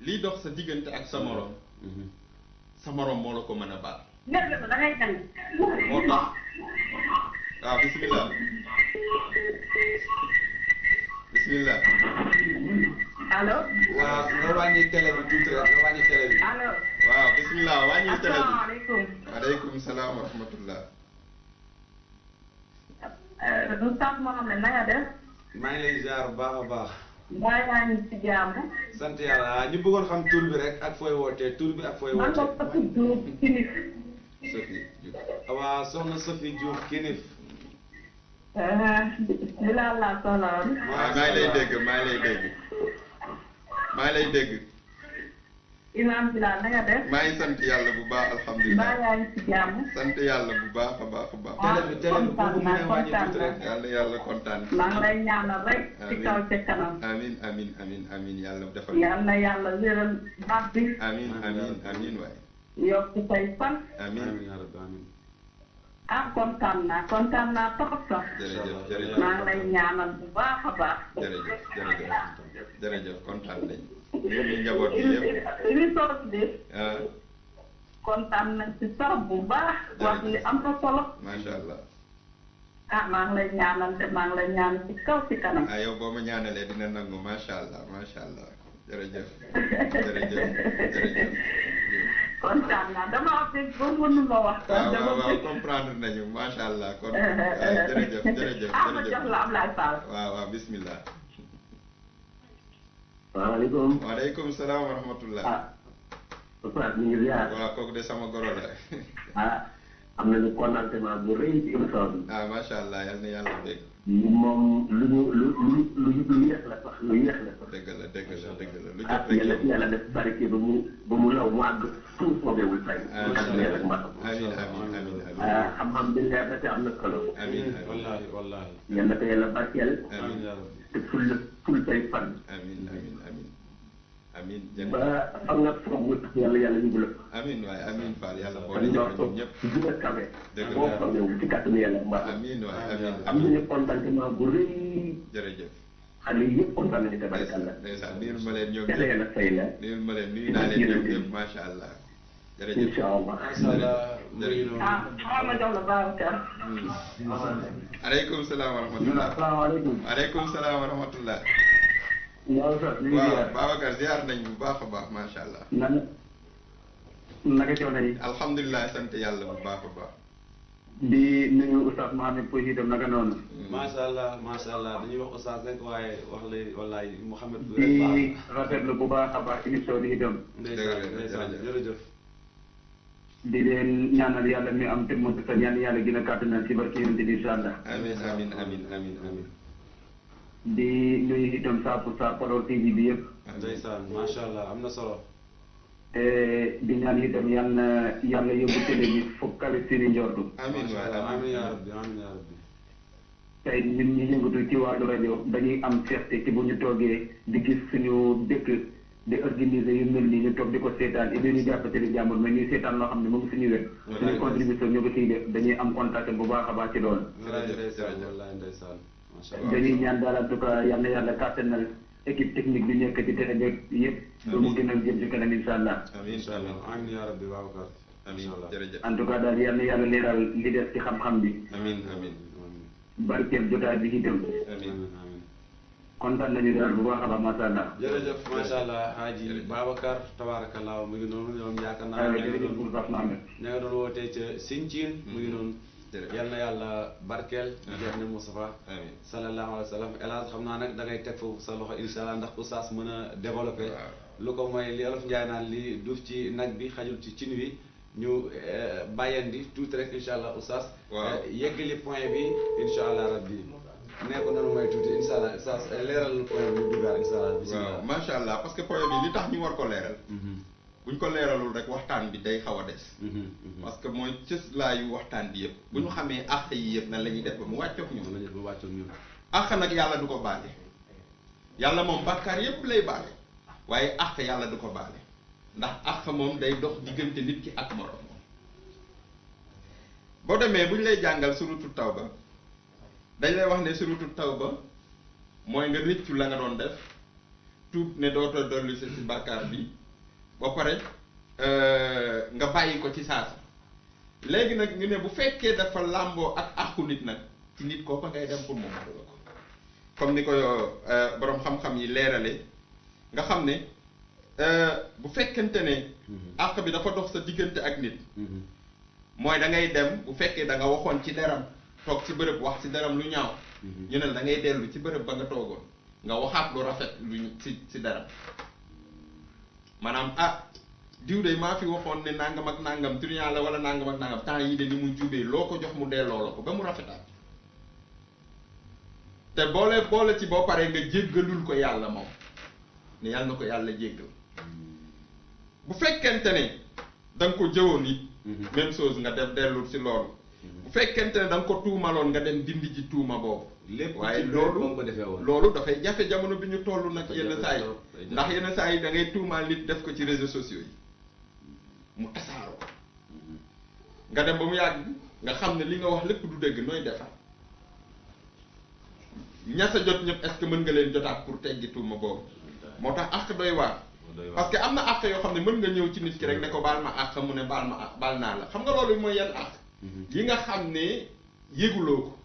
li dox sa diggante ak sa morom. sa morom moo la ko mën a baal. lépp da ngay tànn. moo tax waaw bisimilah. bisimilah. allo. waaw nga wàññi télé bi tuuti rek nga wàññi télé bi. allo. waaw bisimilah wàññi télé bi. asalaamaaleykum. waaleykum salaam wa rahmatullah. Oustaz Mohamed na nga def. maa ngi lay ziar bu baax a baax. mbaa yaa ngi ci jàmm. sant yàlla ñu bëggoon xam tur bi rek ak fooy wootee tur bi ak fooy man wootee. la Fatou Diouf Kinif. Sophie Diouf. waaw soxna Sophie Diouf Kinif. Bilal laa soxla woon. maa ngi lay dégg maa ngi lay dégg. Imam Bilal na nga def. maa ngi sant yàlla bu baax alhamdulilah. mbaa yaa ngi ci jàmm. sant yàlla bu baax a baax a baax. télé bi boobu mu ne wàññi tuuti rek. yàlla kontaan. maa ngi lay ñaanal rek. ci kaw ca kanam. amiin amiin amiin amiin yàlla defal. yàlla yàlla wéral baat bi. amiin amiin amiin waay. yokk say fan. amiin yaa rabbi amiin. kontaan naa trop sax. jërëjëf jërëjëf maa ngi lay ñaanal bu baax a baax. jërëjëf kontaan nañ. ñu njaboot bi yëpp. émission bi. kontaan nañ ci trop bu baax. wax li am na solo. macha allah. maa ngi lay ñaanal te maa ngi lay ñaanal ci kaw ci kanam. yow boo ma ñaanalee dina nangu macha allah jërëjëf. kontaan naa dama wax rek ba mënuloo wax. waaw comprendre nañu macha allah kon jërëjëf. ma jox la Ablaye Fall. waaw bismillah. salaamaaleykum. waaleykum salaam wa rahmatullah. Oustaz ñu ngi ziar. waaw kooku de sama goro la. am nañu contentement bu rëy ci émission bi. macha allah yal na yàlla dégg. moom lu yeex la sax lu yeex la sax. dëgg la lu jot rek yàlla def barke ba mu law mu àgg tout foogewul fay. amiin xam-xam bi leer na te am na solo. amiin wallaahi. yal na ko yàlla barkeel. amiin yaa rabbi. te ful say fan. amiin ba fa nga foogul yàlla yóbbu la. amiin waay amiin Fall yàlla boole ñu ñun ñëpp. dina kawe. dëgg la boo foogewul ci kàttanu yàlla mbaa. amiin waay amiin am nañu contentement bu rëy. jërëjëf. xale yi yëpp kontaan nañu tabarkalla. ndeysaan nuyul ma leen ñoom yàlla yàlla fay la. nuyul ma leen nuyu naa leen ñoom ñëpp macha allah. jërëjëf incha allah. macha allah ma jox la Babacar. aleykum salaam wa rahmatullah. asalaamaaleykum. aleykum salaam wa rahmatullah. waaw sax ñu ngi waaw ziar. Babacar ziar nañ bu baax a baax macha allah. naka coono yi. alhamdulilah sant yàlla bu baax a baax. di nuyu Oustaz Mohamed Pouy itam naka noonu. macha allah dañuy wax oustaz rek waaye wax la wallaay Mouhamed. di rafetlu bu baax a baax émission bi itam. ndeysaan jërëjëf. di leen ñaanal yàlla mi am te mu sa ñaan yàlla gën a kàttanal ci barke yonent bi incha allah. amiin. di nuyu itam 100% Podor TV bi yëpp. ndeysaan macha allah am na solo. di ñaan itam yàlla yóbbu télé bi foog kawe seeni njortu. amiin yaa rabbi. tey ñun ñi yëngatu ci wàllu rajo dañuy am fierté ci bu ñu toogee di gis suñu dëkk di organiser yu mel nii ñu toog di ko seetaan et ñu jàpp télé jàmbur mais ñuy seetaan loo xam ne moom suñu wet. suñu contribution ñu ko ciy def dañuy am contact bu baax a baax ci loolu. dañuy ñaan daal en tout cas yal na yàlla kàttanal équipe technique bi nekk ci télé beeg yëpp. ba mu gën a jëm ci kanam incha allah. amiin yaa rabbi Babacar. amiin jërëjëf. en tout cas daal yal na yàlla leeral li des ci xam-xam bi. amiin. barkeel jotaay bi itam. amiin. kontaan nañu daal bu baax a baax macha allah. jërëjëf macha allah Haji Babacar tabaarakallaa mu ngi noonu ñoom yaakaar naa jërëjëf Oustaz Mohamed. ña nga doon wootee ca Sinthiou mu ngi noonu. yal na yàlla barkeel. jeex na Moustapha. amiin sallallahu alayhi wa sallam El Hadj xam naa nag da ngay teg foofu sa loxo incha allah ndax oustaz mën a développé. lu ko mooy li Olof Njaay naan li duuf ci nag bi xajul ci cin wi ñu bàyyandi tuuti rek incha allah oustaz. waaw yeggali point bi incha allah rabbi nee ko noonu may tuuti incha allah oustaz leeral point bi duggaat incha allah. bisimilah waaw macha allah parce que point bi li tax ñu war ko leeral. buñ ko leeralul rek waxtaan bi day xaw a des. parce que mooy cëslaayu waxtaan bi yëpp. bu ñu xamee àq yi yëpp nan la ñuy def ba mu wàccoog ñun. àq nag yàlla du ko baale. yàlla moom bàkkaar yëpp lay baale. waaye àq yàlla du ko baale. ndax àq moom day dox diggante nit ki ak moroom. boo demee bu ñu lay jàngal surutu tawba dañ lay wax ne surutu tawba mooy nga rëccu la nga doon def tuub ne dootoo dolli si bàkkaar bi. ba pare nga bàyyi ko ci saasa léegi nag ñu ne bu fekkee dafa làmboo ak àqu nit nag ci nit kooku ngay dem pour mu matal ko comme ni ko borom xam-xam yi leerale nga xam ne bu fekkente ne àq bi dafa dox sa diggante ak nit mooy da ngay dem bu fekkee da nga waxoon ci deram toog ci bërëb wax ci deram lu ñaaw ñu ne da ngay dellu ci bërëb ba nga toogoon nga waxaat lu rafet lu ci dara maanaam diw de maa fi waxoon ne nangam ak nangam triant la wala nangam ak nangam temps yii de ni mu jubee loo ko jox mu delloo la ko ba mu rafetaat te boole ci boo paree nga jéggalul ko yàlla moom ne yàlla na ko yàlla jéggal bu fekkente ne da nga ko jëwoon it même chose nga def dellul ci loolu bu fekkente ne da nga ko tuumaloon nga dem dindi ji tuuma boobu lépp waaye loolu dafay jafe jamono bi ñu toll nag yenn saa yi ndax yenn saa yi da ngay tuumaal nit def ko ci réseaux sociaux yi mu tasaaroo nga dem ba mu yàgg nga xam ne li nga wax lépp du dëgg nooy defar ñasa jot ñëpp est-ce que mën nga leen jotaat pour teggi tuuma boobu moo tax àq doy waar parce que am na àq yoo xam ne mën nga ñëw ci nit ki rek ne ko baal ma àq mu ne baal naa la xam nga loolu mooy yan àq yi nga xam ne yëguloo ko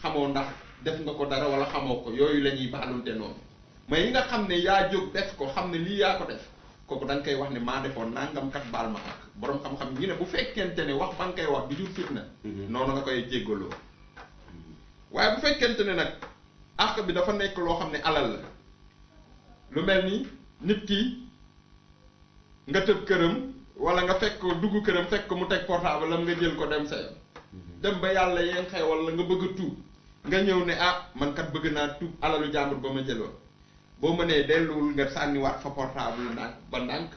xamoo ndax def nga ko dara wala xamoo ko yooyu la ñuy baalunte noonu mais yi nga xam ne yaa jóg def ko xam ne lii yaa ko def kooku da nga koy wax ne maa defoon nangam kat baal ma àq boroom xam-xam ñu ne bu fekkente ne wax ba nga koy wax du jur fitna noonu nga koy jéggaloo waaye bu fekkente ne nag àq bi dafa nekk loo xam ne alal la lu mel ni nit ki nga tëb këram wala nga fekk ko dugg këram fekk ko mu teg portable am nga jël ko dem sa yoon dem ba yàlla yéen xëy wala nga bëgg a tuub nga ñëw ne man kat bëgg naa tuub alalu jàmbur ba ma jëloon boo mënee delluwul nga sànniwaat fa portable ndànk ba ndànk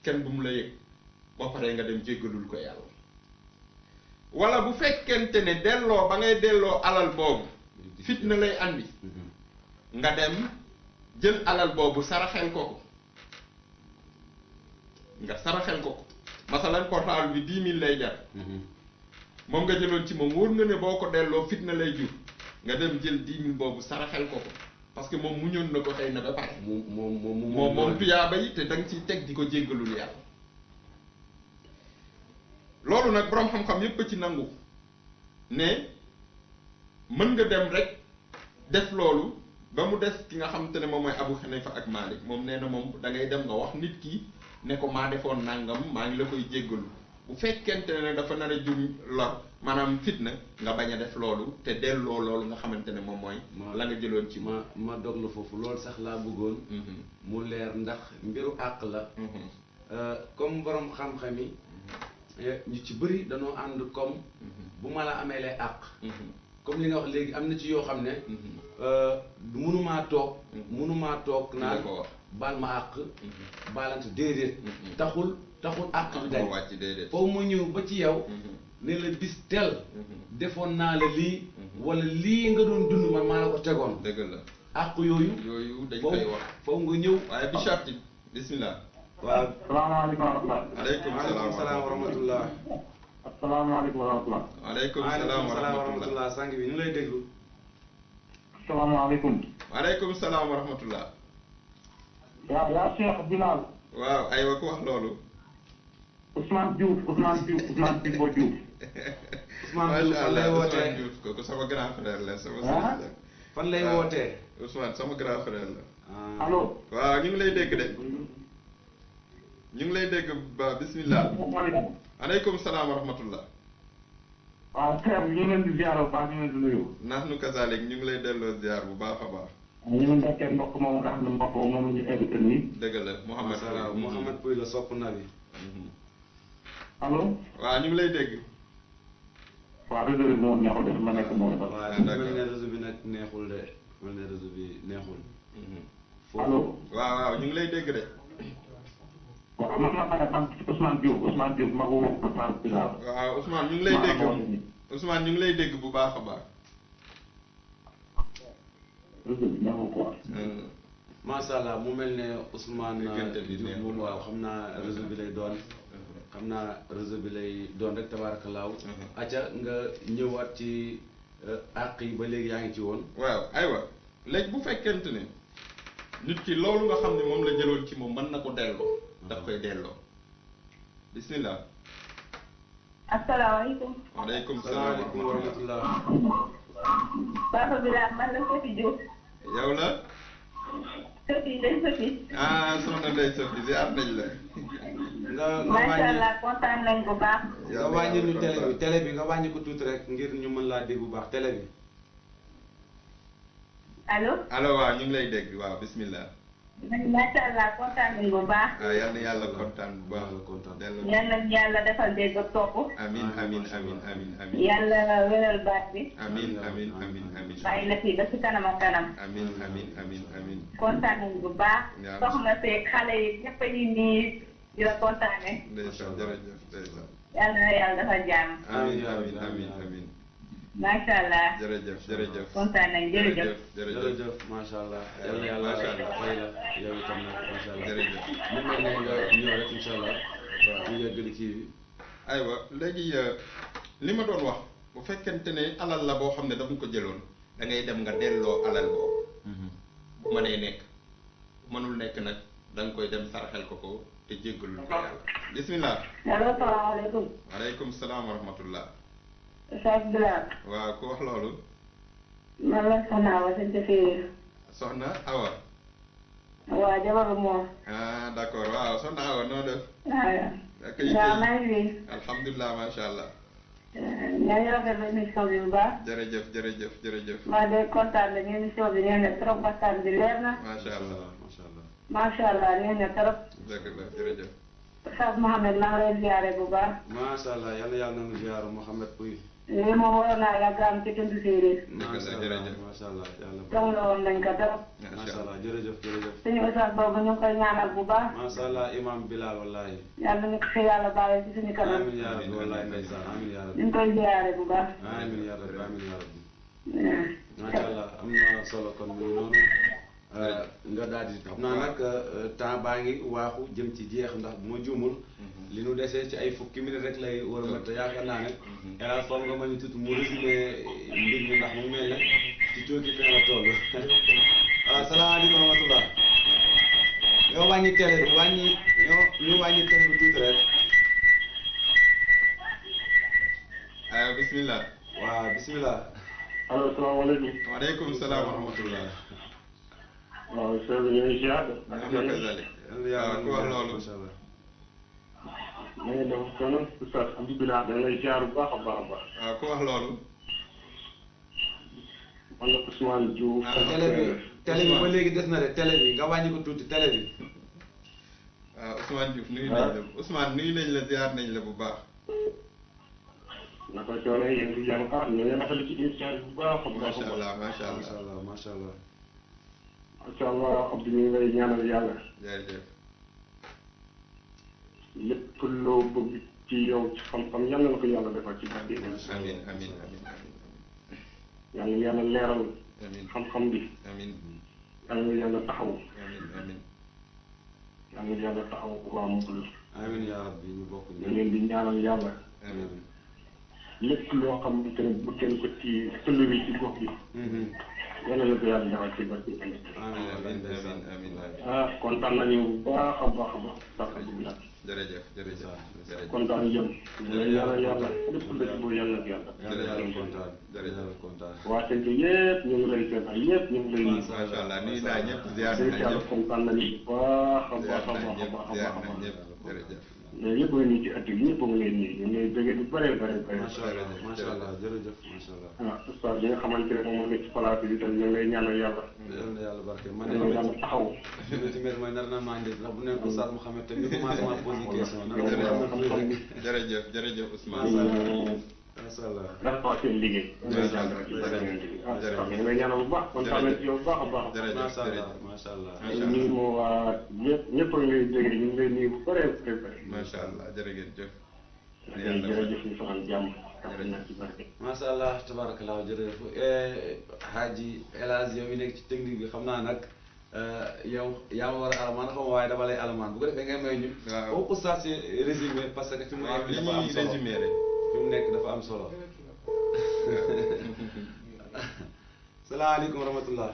kenn bu mu la yëg boo paree nga dem jéggalul ko yàlla wala bu fekkente ne delloo ba ngay delloo alal boobu fitna lay andi nga dem jël alal boobu saraxel ko ko nga saraxel ko ko masalan portable bi 10 000 lay jar moom nga jëloon ci moom wóor nga ne boo ko delloo fitna lay jur nga dem jël 10 000 boobu saraxel ko ko parce que moom muñoon na ko xëy na ba pare moom tuyaaba yi te da nga ciy teg di ko jéggalul yàlla loolu nag boroom xam-xam yépp a ci nangu ne mën nga dem rek def loolu ba mu des ki nga xamante ne moom mooy Abu Hanifa ak Malik moom nee na moom da ngay dem nga wax nit ki ne ko maa defoon nangam maa ngi la koy jéggalu bu fekkente ne dafa nar a jum lor maanaam fitna nga bañ a def loolu te delloo loolu nga xamante ne moom mooy la nga jëloon ci ma dog la foofu loolu sax laa bëggoon mu leer ndax mbiru àq la comme borom xam-xam yi ñu ci bëri dañoo ànd comme bu ma la amee lay àq comme li nga wax léegi am na ci yoo xam ne mënumaa toog naan baal ma àq baalante déedéet taxul àq bi dañ foofu ma ñëw ba ci yow ne la bis tel defoon naa la lii wala lii nga doon dund man maa la ko tegoon dëgg la àq yooyu dañ koy wax foofu nga ñëw waaye bi charte bismillah waaw salaamaaleykum wa rahmatulah. aleykum salaam wa rahmatulah. asalaamaaleykum wa rahmatulah. waaleykum salaam wa rahmatulah. sang bi ñu lay déglu. asalaamaaleykum. waaleykum salaam wa rahmatulah. yaa Cheikh Bilal. waaw aywa ku wax loolu. Ousmane Diouf Timbo Diouf. Ousmane fan lay wootee Ousmane Diouf kooku sama grand frère la sama sëriñ la. fan lay wootee. Ousmane sama grand frère la. allo. waaw ñu ngi lay dégg de. ñu ngi lay dégg ba bismillah. aleykum salaam wa rahmatullah. waaw Seydou ñu ngi leen di ziar bu baax ñu ngi leen di nuyu. nax nu kazalik ñu ngi lay delloo ziar bu baax a baax. ñu ngi ndokkee mbokk moom nga xam ne mbokk moom la ñu invité nii. dëgg la Mouhamed Pouy la sopp na bi. allo. waaw ñu ngi lay dégg. waaw réseau bi moo neexul de ma nekk moo defal. waaw mel ne réseau bi nag neexul de mel ne réseau bi neexul. allo. waaw ñu ngi lay dégg de. waaw man maa ngi Ousmane Diouf ma ko Ousmane Bilal. waaw Ousmane ñu ngi lay dégg Ousmane ñu ngi lay dégg bu baax a baax. réseau bi neexul quoi. macha allah mu mel ne Ousmane Diouf moom waaw xam naa réseau bi lay doon. xam naa réseau bi lay doon rek tabaarakallaahu. acca nga ñëwaat ci àq yi ba léegi yaa ngi ci woon. waaw aywa léegi bu fekkente ne nit ki loolu nga xam ne moom la jëloon ci moom mën na ko delloo. daf koy delloo. bismillah. asalaamaaleykum. waaleykum salaam wa rahmatullah. Papa Bilal man la Sophie Diop. yow la. Sophie Ndeye Sophie. soxna Ndeye Sophie ziar nañ la. macha allah kontaan nañ bu baax. nga wàññi ñu télé bi nga wàññi ko tuuti rek ngir ñu mën laa dégg bu baax télé bi. allo. allo waaw ñu ngi lay dégg waaw bismillah. macha allah kontaan nañu bu baax. waaw yal na yàlla kontaan bu baax. yal na yàlla defal dégg ak topp. amiin amiin amiin amiin amiin. yàlla wéral baat bi. amiin amiin amiin amiin. bàyyi la fi ba ci kanam ak kanam. amiin amiin amiin amiin. kontaan nañu bu baax. soxna see xale yi ñëpp a ngi nii di la kontaane. ndeysaan jërëjëf ndeysaan. yàlla na yàlla defal jàmm. amiin amiin amiin amiin. macha allah. jërëjëf jërëjëf. kontaan nañu jërëjëf. jërëjëf macha allah. yal na yàlla fay la yow itam nag macha allah. jërëjëf. mu mel ne nga ñëw rek incha allah. waaw ñu yeggali kii bi. aywa léegi li ma doon wax bu fekkente ne alal la boo xam ne dafa ko jëloon da ngay dem nga delloo alal boobu. bu mënee nekk bu mënul nekk nag da nga koy dem saraxel ko ko te jéggalul ko yàlla. bismillah. allo salaamaaleykum. waaleykum salaam wa rahmatullah. Oustaz Bilal. waaw ku wax loolu. man la Soxna Awa sëñ Séeréer. Soxna Awa. waaw jabaru moom. ah d' accord waaw Soxna Awa noo def. waaw maa ngi fi. alhamdulilah macha allah. ñoo ngi rafetlu émission bi bu baax. jërëjëf jërëjëf jërëjëf. maa de kontaan nañu émission bi nee na trop waxtaan bi leer na. macha allah macha allah. macha allah nee na trop. dëgg la jërëjëf. Oustaz Mouhamed maa ngi lay ziare bu baax. macha allah yal na yàlla na nu ziar Mouhamed Pouy. lii moom waroon naa yàgg am ci tund séeréer. macha allah jërëjëf. macha allah yàlla. soxla woon nañ ko trop. macha allah jërëjëf jërëjëf. suñu Oustaz boobu ñu ngi koy ñaanal bu baax. macha allah imam Bilal wallahi. yàlla ñu ko fi yàlla baale ci suñu kanam. amiin yaa rabbi wallahi ndeysaan amiin yaa rabbi. ñu ngi koy ziare bu baax. amiin yaa rabbi amiin yaa rabbi. macha allah am na solo kon mu ngi noonu. nga daal di xam naa nag temps baa ngi waaxu jëm ci jeex ndax bu ma juumul. li nu desee ci ay fukki minute rek lay war a mat te yaakaar naa ne. El foog nga ma ñu tuuti mu résumé mbir mi ndax mu mel ne ci cooki fin la toll. waaw salaamaaleykum wa rahmatulah. yow wàññi télé bi ñu wàññi télé bi tuuti rek. aywa bismillah. waaw bismillah. allo salaamaaleykum. waaleykum salaam wa rahmatullah. waaw sëñ bi ñu ngi ziar. waaw ku wax loolu. macha allah. na ngeen def soxna Oustaz alhamdulilah da ngay ziar bu baax a baax a baax. waaw ku wax loolu. man la Ousmane Diouf. télé bi ba léegi des na de télé bi nga wàññi ko tuuti télé bi. waaw Ousmane Diouf nuyu nañ la Ousmane nuyu nañ la ziar nañ la bu baax. naka coono yéen si jàmm ah ñu ngi rafetlu ci émission bi bu baax a baax. macha allah macha macha allah. allah macha allah. macha allah Abdou ñu ngi lay ñaanal yàlla. jërëjëf. lépp loo bëgg ci yow ci xam-xam yàlla na ko yàlla defal ci barke. amiin amiin amiin yàlla yàlla leeral amiin xam-xam bi. amiin yàlla yàlla taxaw. amiin amiin. yàlla yàlla taxaw waa Mboul. amiin yaa rabbi ñu bokk ñu leen di ñaanal yàlla. amiin. lépp loo xamante ne bu kenn ko ci tëll bi ci gox bi. yàlla na ko yàlla defal ci barke. amiin amiin amiin. ah kontaan nañu bu baax a baax a baax. alhamdulilah. jërëjëf jërëjëf jërëjëf. kontaan jëm. ñu ngi ñaanal yàlla lépp la ci boobu yàlla na ko yàlla. jërëjëf kontaan jërëjëf kontaan. waa Sène yëpp ñu ngi lay seetal yëpp ñu ngi lay nuyu. macha allah nuyu naa ñëpp ziar dëgg nañ yàlla ñëpp. kontaan nañu bu baax a ziar baax a nañ baax a ñëpp baax a ziar baax a nañ baax. ñëpp jërëjëf. mais yëpp a ngi ci at bi ñëpp a ngi leen nii ñu ngi lay bëggee lu bëree bëri bëri. macha allah macha allah jërëjëf macha allah. ah oustaz bi nga xamante ne moom moo nekk ci place bi tam ñu ngi lay ñaanal yàlla. yal na yàlla barke man ñu ngi yàlla taxaw. de ci mbir mooy nar na maa njëkk ndax bu nekk Oustaz Mouhamed te ñu commencé maa posé question nar jërëjëf jërëjëf Ousmane. macha allah. dafa wax seen liggéey. ñu ngi lay ñaanal bu baax kontaan nañ ci yow bu baax a baax. macha allah macha allah. ñu ngi moo waa ñëpp a ngi lay dégg ñu ngi lay nuyu bu bëree bëri. macha allah jërëjëf. jërëjëf ñu soxal jàmm. macha allah tabarakallah jërëjëf Hadji El Hadj yow mi nekk ci technique bi xam naa nag yow yaa ma war a alamaan xam nga waaye dama lay alamaan bu ko defee ngay may ñu. waaw foofu Oustaz si résumé parce que fi mu nekk dafa am solo résumé rek. fi mu nekk dafa am solo. salaamaaleykum wa rahmatullah.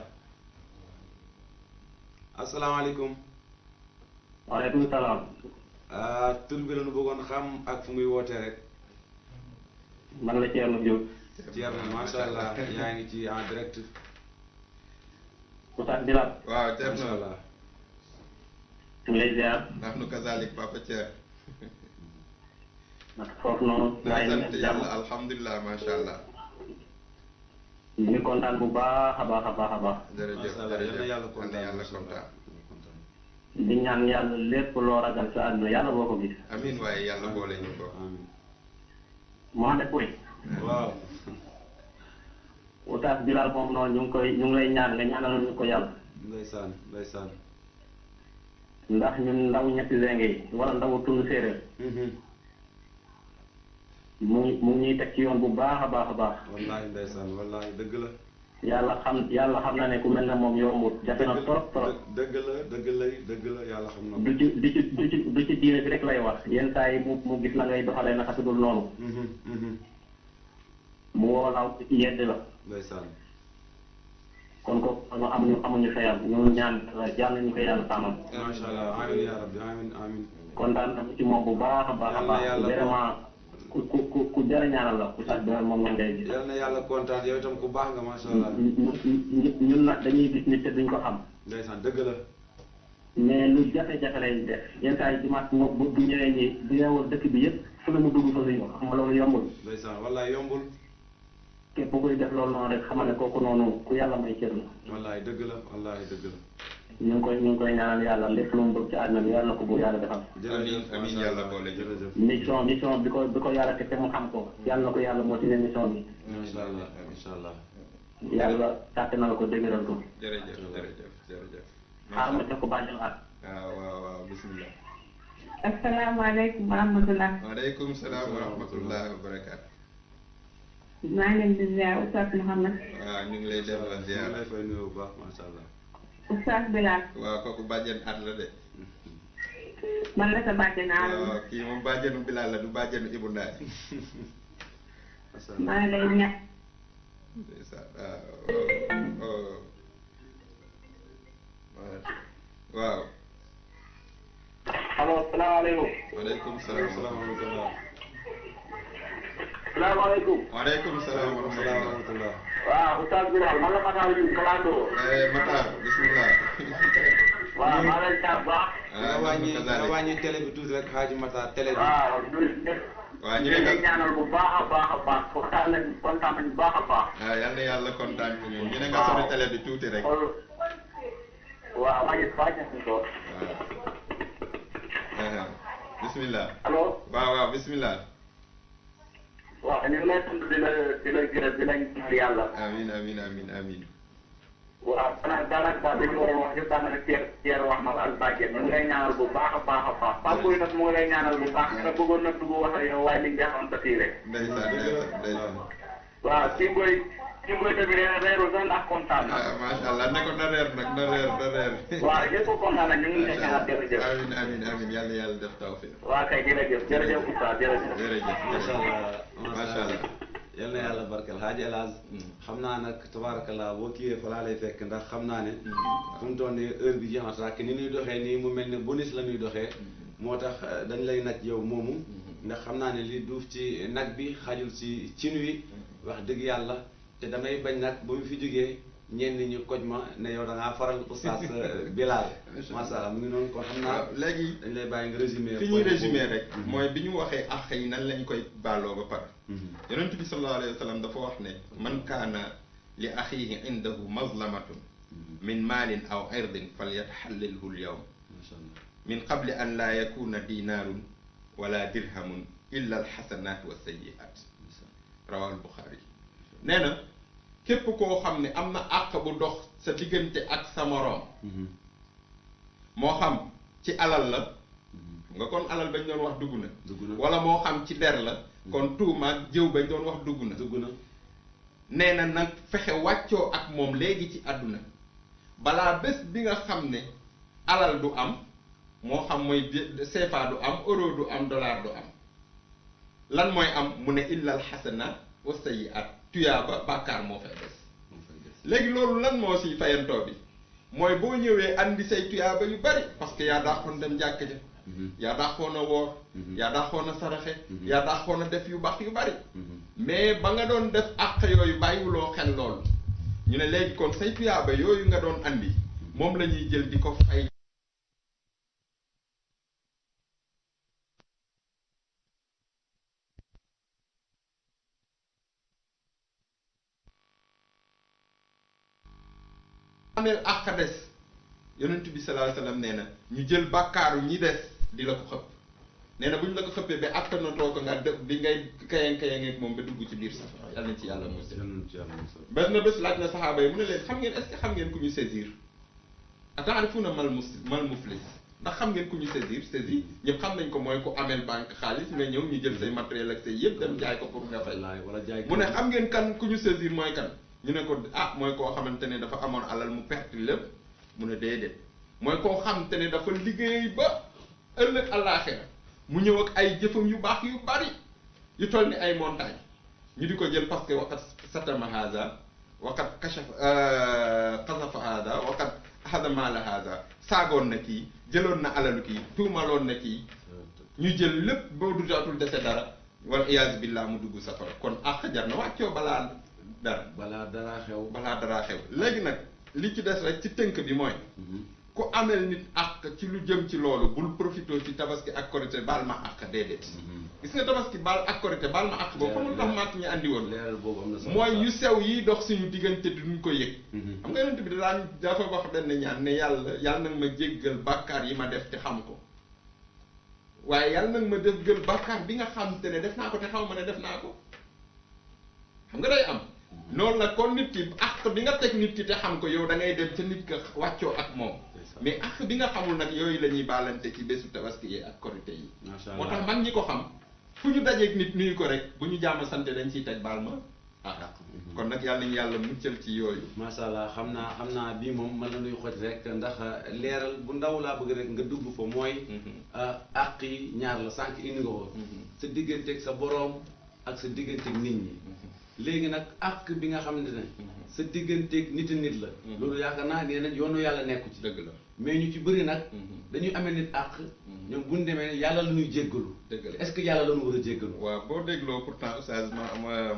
asalaamaaleykum. waaleykum salaam. tur bi la ñu bëggoon xam ak fu muy wootee rek. man la Thierno Diop. Thierno macha allah yaa ngi ci en direct. Oustaz Bilal. waaw Thierno macha allah. ñu ngi lay ziar. ndax nu kazalik Papa Thier. nag foofu noonu. naa sant yàlla alhamdulilah macha allah. ñu ngi kontaan bu baax a baax a baax a baax. jërëjëf yal na yàlla kontaan. di ñaan yàlla lépp loo ragal sa àdduna yàlla boo ko gis. amiin waaye yàlla boole ñu ko. moo de koy. waaw. Oustaz Bilal moom noonu ñu ngi lay ñaan nga ñaanal ñu ko yàlla. ndeysaan. ndax ñun ndaw ñetti zenge yi wala ndaw tund séeréer. mu ñuy teg ci yoon bu baax a baax a baax. wallaahi ndeysaan wallaahi dëgg la. yàlla xam na ne ku mel ne moom yombut jafe na trop trop. dëgg la yàlla xam na. du ci diine bi rek lay wax yenn saa yi mu gis la ngay doxalee naka dul noonu. mu woo la yedd la. ndeysaan. kon ko amuñu fayal ñu ñaan jàll ñu ko yàlla sàmmal. macha allah amiin yaa rabbi amiin. kontaan nañu ci moom bu baax a baax a baax. vraiment ku jar a ñaanal la Oustaz Bilal moom la ngay gis. yal na yàlla kontaan yow itam ku baax nga macha allah. ñun nag dañuy gis nit te duñ ko xam. ndeysaan dëgg la. mais lu jafe-jafe lay def yenn saa yi dimanche moom bu ñëwee nii bu yeewul dëkk bi yëpp fu la mu dugg fa suñu xam nga loolu yombul. ndeysaan wallaay yombul. képp kuy def loolu noonu rek xamal ne kooku noonu ku yàlla may cër la. wallaay dëgg la. ñu ngi koy ñaanal yàlla lépp lu mu bëgg ci àdduna bi yàlla na ko bu yàlla defal. amiin yàlla boole jërëjëf. mission bi ko yàlla te mu xam ko yàlla na ko yàlla motivé mission bi. incha allah. yàlla tàtte na la ko dëgëral ko. jërëjëf. xaaral ma jox ko bàjjal at. waaw bisimilah. asalaamaaleykum wa rahmatulah. waaleykum salaam wa rahmatulah wa barakaatu. maa ngi leen di ziar Oustaz Mouhamed. waaw ñu ngi lay delloo ziar. ñu ngi lay fay nuyu bu baax macha allah. Oustaz Bilal. waaw kooku bàjjen at la de. man la sa bàjjen aar. waaw kii moom bàjjenu Bilal la du bàjjenu Ibou Ndaye. maa ngi lay ñàkk. waaw. allo salaamaaleykum. waaleykum salaam wa rahmatulah. salaamaaleykum. waaleykum salaam wa rahmatulah. waaw Oustaz Bilal man la Matar Diouf Kalando. Matar bisimilah. waaw maa ngi lay jaar bu baax. nga wàññi télé bi tuuti rek xaaji Matar télé bi. waaw ñu ngi lay ñaanal bu baax a baax a baax kontaan nañu bu baax a baax. yal na yàlla kontaan ci ñun ñu ne nga sori télé bi tuuti rek. waaw maa ngi fàcce si tool. bisimilah. allo. waaw bisimilah. waaw ñu ngi lay sant di la gërëm di la ñaan yàlla. amiin. waaw daanaka dañu war a wax yëpp daanaka Thierre wax na la ak Badiane ñu ngi lay ñaanal bu baax a baax a baax Pape Boye nag mu ngi lay ñaanal bu baax nga bëggoon na dugg wax ak yow waaye li nga xamante ne rek. ndeysaan. waaw kii Boye tamit nee na reerul sax ndax kontaan na. macha allah ne ko na reer nag na reer. waaw ñëpp kontaan na ñu ngi lay ñaanal jërëjëf. amiin yàlla def tawfiq. waaw kay jërëjëf Oustaz jërëjëf. macha allah. yal na yàlla barkeel Hadj El Hadj xam naa nag tabaarakallaa boo kiiwee fa laa lay fekk ndax xam naa ne fu mu toll nii heure bi jeex na sax ni ñuy doxee nii mu mel ne bonus la ñuy doxee moo tax dañ lay naj yow moomu ndax xam naa ne li duuf ci nag bi xajul ci cin wi wax dëgg yàlla te damay bañ nag bu mu fi jógee ñenn ñi koj ma ne yow da ngaa faral Oustaz Bilal macha allah mu ngi noonu kon xam naa léegi dañ lay bàyyi nga résumé fi ñuy résumé rek mooy bi ñu waxee àq yi nan lañ koy baaloo ba pare yonent bi sallallahu alayhi wa sallam dafa wax ne man kaana li axihi indahu mazlamatun min maalin aw irdin falyataxallilhu lyawm min qabli an laa yakuna dinaarun wala dirhamun illa alxasanat wa sayiat rawal Buxaari nee na képp koo xam ne am na àq bu dox sa diggante ak sa moroom moo xam ci alal la nga kon alal bañ doon wax dugg na wala moo xam ci der la kon tuumaag jëw bañ doon wax dugg na nee na nag fexe wàccoo ak moom léegi ci àdduna balaa bés bi nga xam ne alal du am moo xam mooy CFA du am euro du am dollar du am lan mooy am mu ne illal xasana wa sayyi'at tuyaaba bàkkaar moo fay des léegi loolu lan moo siy fayantoo bi mooy boo ñëwee andi say tuyaaba yu bari parce que yaa daaxoon dem jàkk ja yaa daaxoon a woor yaa daaxoon a saraxe yaa daaxoon a def yu baax yu bari mais ba nga doon def àq yooyu bàyyiwuloo xel loolu ñu ne léegi kon say tuyaaba yooyu nga doon andi moom la ñuy jël di ko fay ameel àq des yonent bi sallallahu alayhi wasallam nee na ñu jël bàkkaaru ñi des di la ko xëpp nee na bu ñu la ko xëppee ba attanatoo ko nga def bi ngay kayang moom ba dugg ci biir safara yàlla nañ ci yàlla musal. benn bés laaj na saxaaba yi mu ne leen xam ngeen est-ce que xam ngeen ku ñu saisir ata'rifuna mal muflis ndax xam ngeen ku ñu saisir ñëpp xam nañ ko mooy ku ameel banque xaalis nga ñëw ñu jël say matériel ak say yëpp dem jaay ko pour nga fay. mu ne xam ngeen kan ku ñu saisir mooy kan ñu ne ko mooy koo xamante ne dafa amoon alal mu perte lépp mu ne déedéet mooy koo xamante ne dafa liggéey ba ëllëg àllaaxira mu ñëw ak ay jëfam yu baax yu bari yu toll ni ay montagne ñu di ko jël parce que waqat satama haza waqat xasafa haza waqat axada maala haza saagoon na kii jëloon na alalu kii tuumaloon na kii ñu jël lépp boo du dootul dese dara wal iyaazu billah mu dugg safara kon àq jar na wàccoo balaa dara xew léegi nag li ci des rek ci tënk bi mooy ku amel nit àq ci lu jëm ci loolu bul profité ci tabaski ak korité baal ma àq déedéet gis nga tabaski baal ak korité baal ma àq boobu xamul tax maak ñu andi woon mooy yu sew yiy dox suñu diggante duñ ko yëg xam nga yonent bi dafa wax benn ñaan ne yàlla nag ma jéggal bàkkaar yi ma def te xam ko waaye yàlla nag ma jéggal bàkkaar bi nga xam te ne def naa ko te xaw ma ne def naa ko xam nga day am noonu la kon nit ki àq bi nga teg nit ki te xam ko yow da ngay dem ca nit ka wàccoo ak moom mais àq bi nga xamul nag yooyu la ñuy baalante ci bésu tabaski yi ak korité yi moo tax mag ñi ko xam fu ñu dajeeg nit nuyu ko rek bu ñu jàmm sante dañ ciy teg baal ma àq kon nag yàlla nañu yàlla muccal ci yooyu macha allah xam naa bii moom mën na nuy xoj rek ndax leeral bu ndaw laa bëgg rek nga dugg fa mooy àq yi ñaar la sànq indi nga ko sa digganteeg sa boroom ak sa digganteeg nit ñi léegi nag àq bi nga xam ne sa digganteeg nit la loolu yaakaar naa nee nañ yoonu yàlla nekku ci dëgg la mais ñu ci bëri nag dañuy amee nit àq ñoom bu ñu demee yàlla la ñuy jéggalu dëgg la est-ce que yàlla la ñu war a jéggalu waaw boo dégloo pourtant oustaz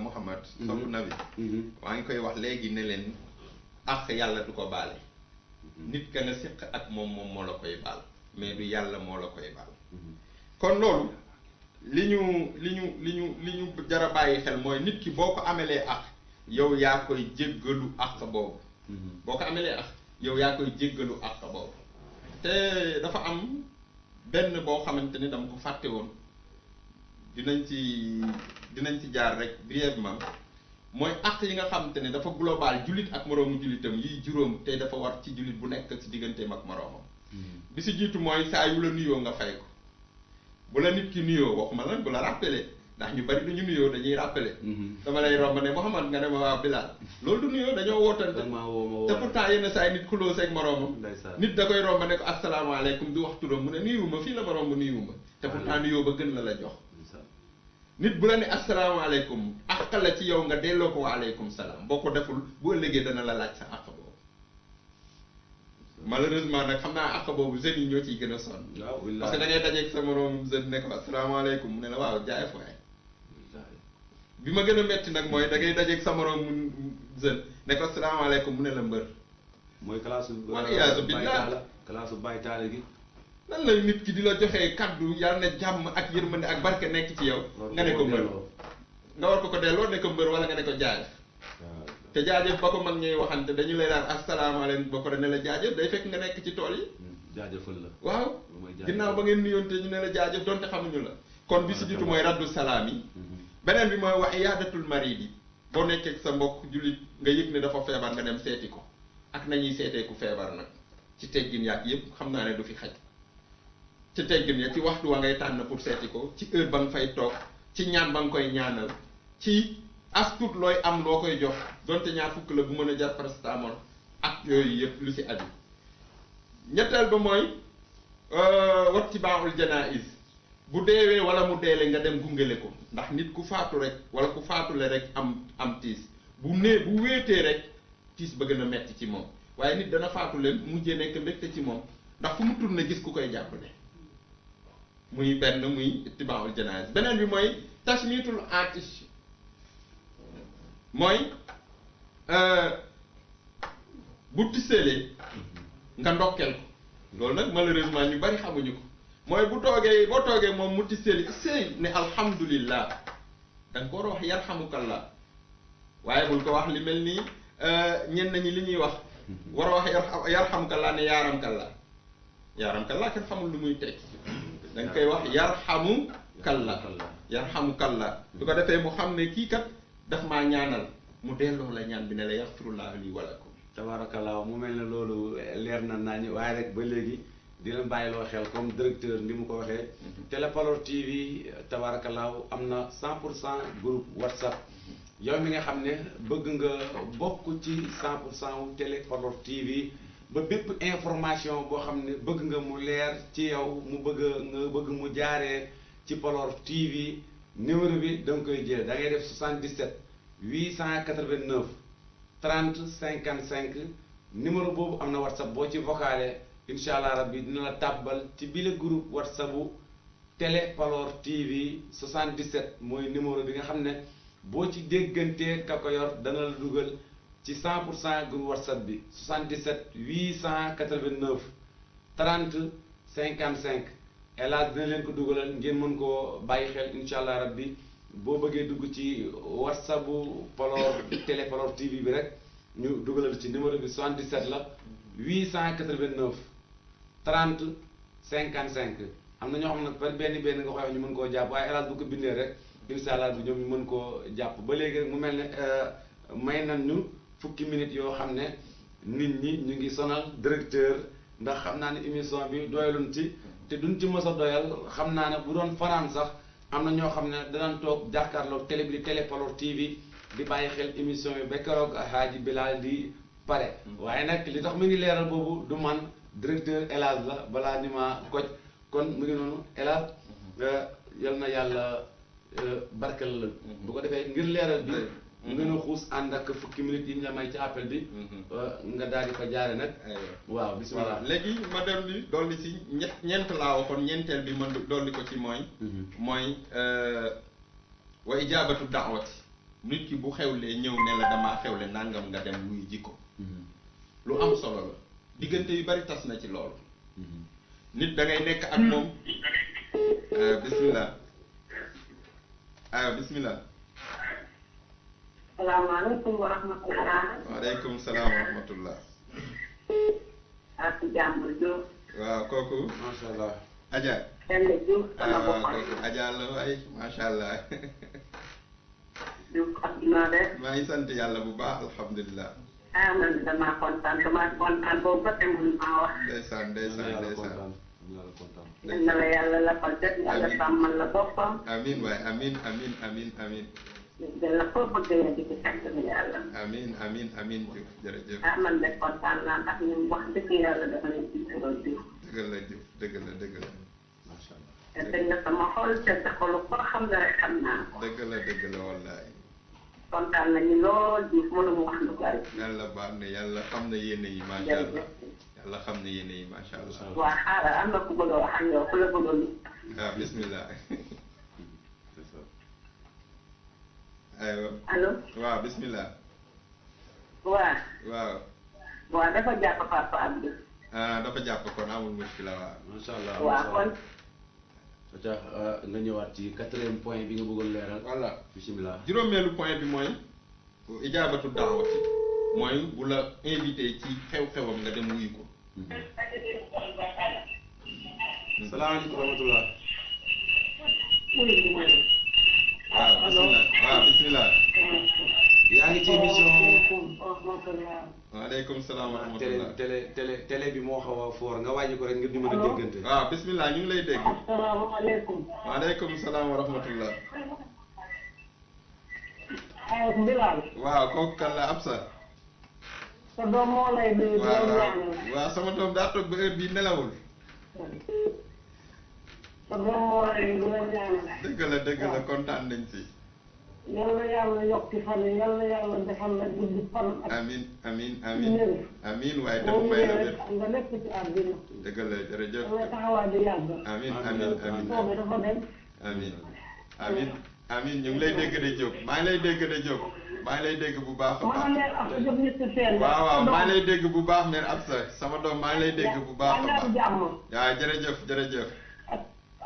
Mouhamad sopp nabi maa ngi koy wax léegi ne leen àq yàlla du ko baale nit ka nga séq ak moom moo la koy baal mais du yàlla moo la koy baal kon loolu li ñu jara bàyyi xel mooy nit ki boo ko amelee àq yow yaa koy jéggalu àq boobu boo ko amelee àq yow yaa koy jéggalu àq boobu te dafa am benn boo xamante ni dama ko fàtte woon dinañ ci jaar rek brièvement mooy àq yi nga xamante ne dafa global jullit ak moroomu jullitam yiy juróom te dafa war ci jullit bu nekk ci digganteem ak moroomam bi si jiitu mooy saa yu la nuyoo nga fay ko bu la nit ki nuyoo waxuma lan bu la rappelé ndax ñu bari duñu nuyoo dañuy rappelé dama lay romb ne Mouhamad nga ne ma waaw Bilal loolu du nuyoo dañoo wootante te pourtant yenn saa yi nit xuloo seeg moroomam nit da koy romb ne ko asalaamaaleykum du wax turam mu ne nuyuwuma fii la ma romb nuyuwuma te pourtant nuyoo ba gën la jox nit bu la ne asalaamaaleykum àq la ci yow nga delloo ko waaleykum salaam boo ko deful bu ëllëgee dana la laaj sa àq boobu malheureusement nag xam naa àq boobu jeunes yi ñoo ciy gën a sonn parce que da ngay dajeeg sa moroom jeune ne ko asalaamaaleykum mu ne la waaw jaay fooy bi ma gën a metti nag mooy da ngay dajeeg sa moroom jeune ne ko asalaamaaleykum mu ne la mbër mooy classe Baye Taale gi nan la nit ki di la joxee kaddu yàlla ne jàmm ak yërmande ak barke nekk ci yow nga ne ko mbër nga war ko delloo ne ko mbër wala nga ne ko jaajëf te jaajëf ba ko mag ñuy waxante dañu lay naan asalaamaaleykum ba pare ne la jaajëf day fekk nga nekk ci tool yi jaajëfal la waaw ginnaaw ba ngeen nuyoonte ñu ne la jaajëf donte xamuñu la kon bi si jiitu mooy raddu salaam yi beneen bi mooy wax iyaadatul marid yi boo nekkee sa mbokk jullit nga yëg ne dafa feebar nga dem seeti ko ak nañuy seetee ku feebar nag ci teggin yaak yëpp xam naa ne du fi xaj ci teggin ya ci waxtu wa ngay tànn pour seeti ko ci heure ba nga fay toog ci ñaan ba nga koy ñaanal ci as tuut looy am loo koy jox donte ñaar fukk la bu mën a jar paracétamol ak yooyu yëpp lu si aju ñetteel ba mooy wattibaaul janaiz bu deewee wala mu deele nga dem gungele ko ndax nit ku faatu rek wala ku faatule rek am tiis bu wéetee rek tiis ba gën a metti ci moom waaye nit dana faatule mujjee nekk mbégte ci moom ndax fu mu tourné gis ku koy jàppale muy benn muy ittibaaul janaiz beneen bi mooy tashmitul atish mooy bu tisseelee nga ndokkeel ko loolu nag malheureusement ñu bari xamuñu ko mooy boo toogee moom mu tisseeli sëy ne alhamdulillah da nga ko war a wax yarhamukallah waaye bul ko wax li mel nii ñenn ñi li ñuy wax war a wax yarhamkallah ne yaaramkallah kenn xamul lu muy tekki da nga koy wax yarhamkallah du ko defee mu xam ne kii kat daf maa ñaanal mu delloo la ñaan bi ne la yaxfirullahu li wa lakum. tabaarakallaa mu mel ne loolu leer na nañu waaye rek ba léegi di leen bàyyiloo xel comme directeur ni mu ko waxee Télé Paloor TV tabaarakallaa am na 100% groupe WhatsApp yow mi nga xam ne bëgg nga bokk ci 100% wu Télé Paloor TV ba bépp information boo xam ne bëgg nga mu leer ci yow mu bëgg mu jaaree ci Paloor TV numéro bi da nga koy jël da ngay def 77 889 30 55 numéro boobu am na WhatsApp boo ci vocalé incha allah rabbi dina la tàbbal ci bile groupe WhatsApp bu Télé Paloor TV 77 mooy numéro bi nga xam ne boo ci déggantee ka ko yor dana la dugal ci 100% groupe WhatsApp bi 77 889 30 55 El Hadj dina leen ko dugalal ngeen mën koo bàyyi xel incha allah rabbi boo bëggee dugg ci WhatsApp bu Paloor Télé Paloor TV bi rek ñu dugalal ci numéro bi 77 la 889 30 55 am na ñoo xam ne par benn nga koy wax ñu mën koo jàpp waaye El Hadj bu ko bindee rek incha allah bi ñoom ñu mën koo jàpp ba léegi rek mu mel ne may nañ ñu fukki minutes yoo xam ne nit ñi ñu ngi sonal directeur ndax xam naa ne émission bi doyaluñ ci te duñ ci mës a doyal xam naa ne bu doon fanaan sax am na ñoo xam ne danañ toog jàkkaarloog télé bi di Télé Paloor TV di bàyyi xel émission bi ba keroog Haaji Bilal di pare waaye nag li tax mu ngi leeral boobu du man directeur El Hadj la balaa ni ma koj kon mu ngi noonu El Hadj yal na yàlla barkeel la bu ko defee ngir leeral bi mu gën a xuus ànd ak fukki minutes yi ñu la may ci appel bi nga daal di fa jaare nag waaw bismillah léegi ma dolli si ñeent laa waxoon ñeenteel bi ma dolli ko ci mooy wa ijaabatu daawati nit ki bu xewlee ñëw ne la damaa xewle nangam nga dem muy jikko lu am solo la diggante yu bari tas na ci loolu nit da ngay nekk ak moom bismillah bismillah salaamaaleykum wa rahmatulah. waaleykum salaam wa rahmatulah. ak jàmm Diop. waaw kooku. macha allah. Adja. Penda Diouf sama bopp. kooku Adja la waay macha allah. Diouf ak dinaa def. maa ngi sant yàlla bu baax alhamdulilah. man damaa kontaan boobu ba tey mënu maa wax. ndeysaan. na la yàlla la ko def yàlla sàmmal la boppam. amiin waay amiin. la ko bëggee di ci sant bi yàlla. amiin Diouf jërëjëf. man de kontaan naa ndax ñun wax dëgg yàlla dafa leen ci tural Diouf. dëgg la. macha allah. te dëgg nga sama xol te sa xolu ko xam nga rek xam naa ko. dëgg la wallaay. kontaan nañu lool Diouf mënuma wax lu bari. yàlla baax na yàlla xam na yéene yi macha allah. yàlla xam na yéene yi macha allah. waa xaaral am na ku bëgg a wax ak yow ku la bëgg a lu. waaw bismillah. aywa allo. waaw bismillah. waaw dafa jàpp Papa Abdou. dafa jàpp kon amul muskila waaw. macha allah waaw kon. tax nga ñëwaat ci 4e point bi nga bëggoon leeral. voilà bismillah. juróomeelu point bi mooy ijaabatu daawati mooy bu la invité ci xew-xewam nga dem wuyu ko. salaamaaleykum wa rahmatulah. waaw bismillah. yaa ngi ci émission. waaleykum salaam wa rahmatulah. télé bi moo xaw a foor nga wàññi ko rek ngir ñu mën a déggante. waaw bismillah ñu ngi lay dégg. asalaamaaleykum. waaleykum salaam wa rahmatulah. Bilal. waaw kooku kan la Absa. sa doom moo lay nuyu. waaw sama doom daa toog ba heure bii nelawul. sa doom moo lay ñaanal. dëgg la kontaan nañ ci. yal na yàlla yokki fan yi yal na yàlla defal la guddi fan. amiin waaye dafa may la wér. nga nekk ci àddina. dëgg la jërëjëf. yàlla taxawaay bi yàgg. amiin boobu dafa dem. amiin ñu ngi lay dégg de Diop maa ngi lay dégg de Diop maa ngi lay dégg bu baax a baax. waaw maa ngi lay dégg bu baax mère Absa sama doom maa ngi lay dégg bu baax a baax. waaw jërëjëf.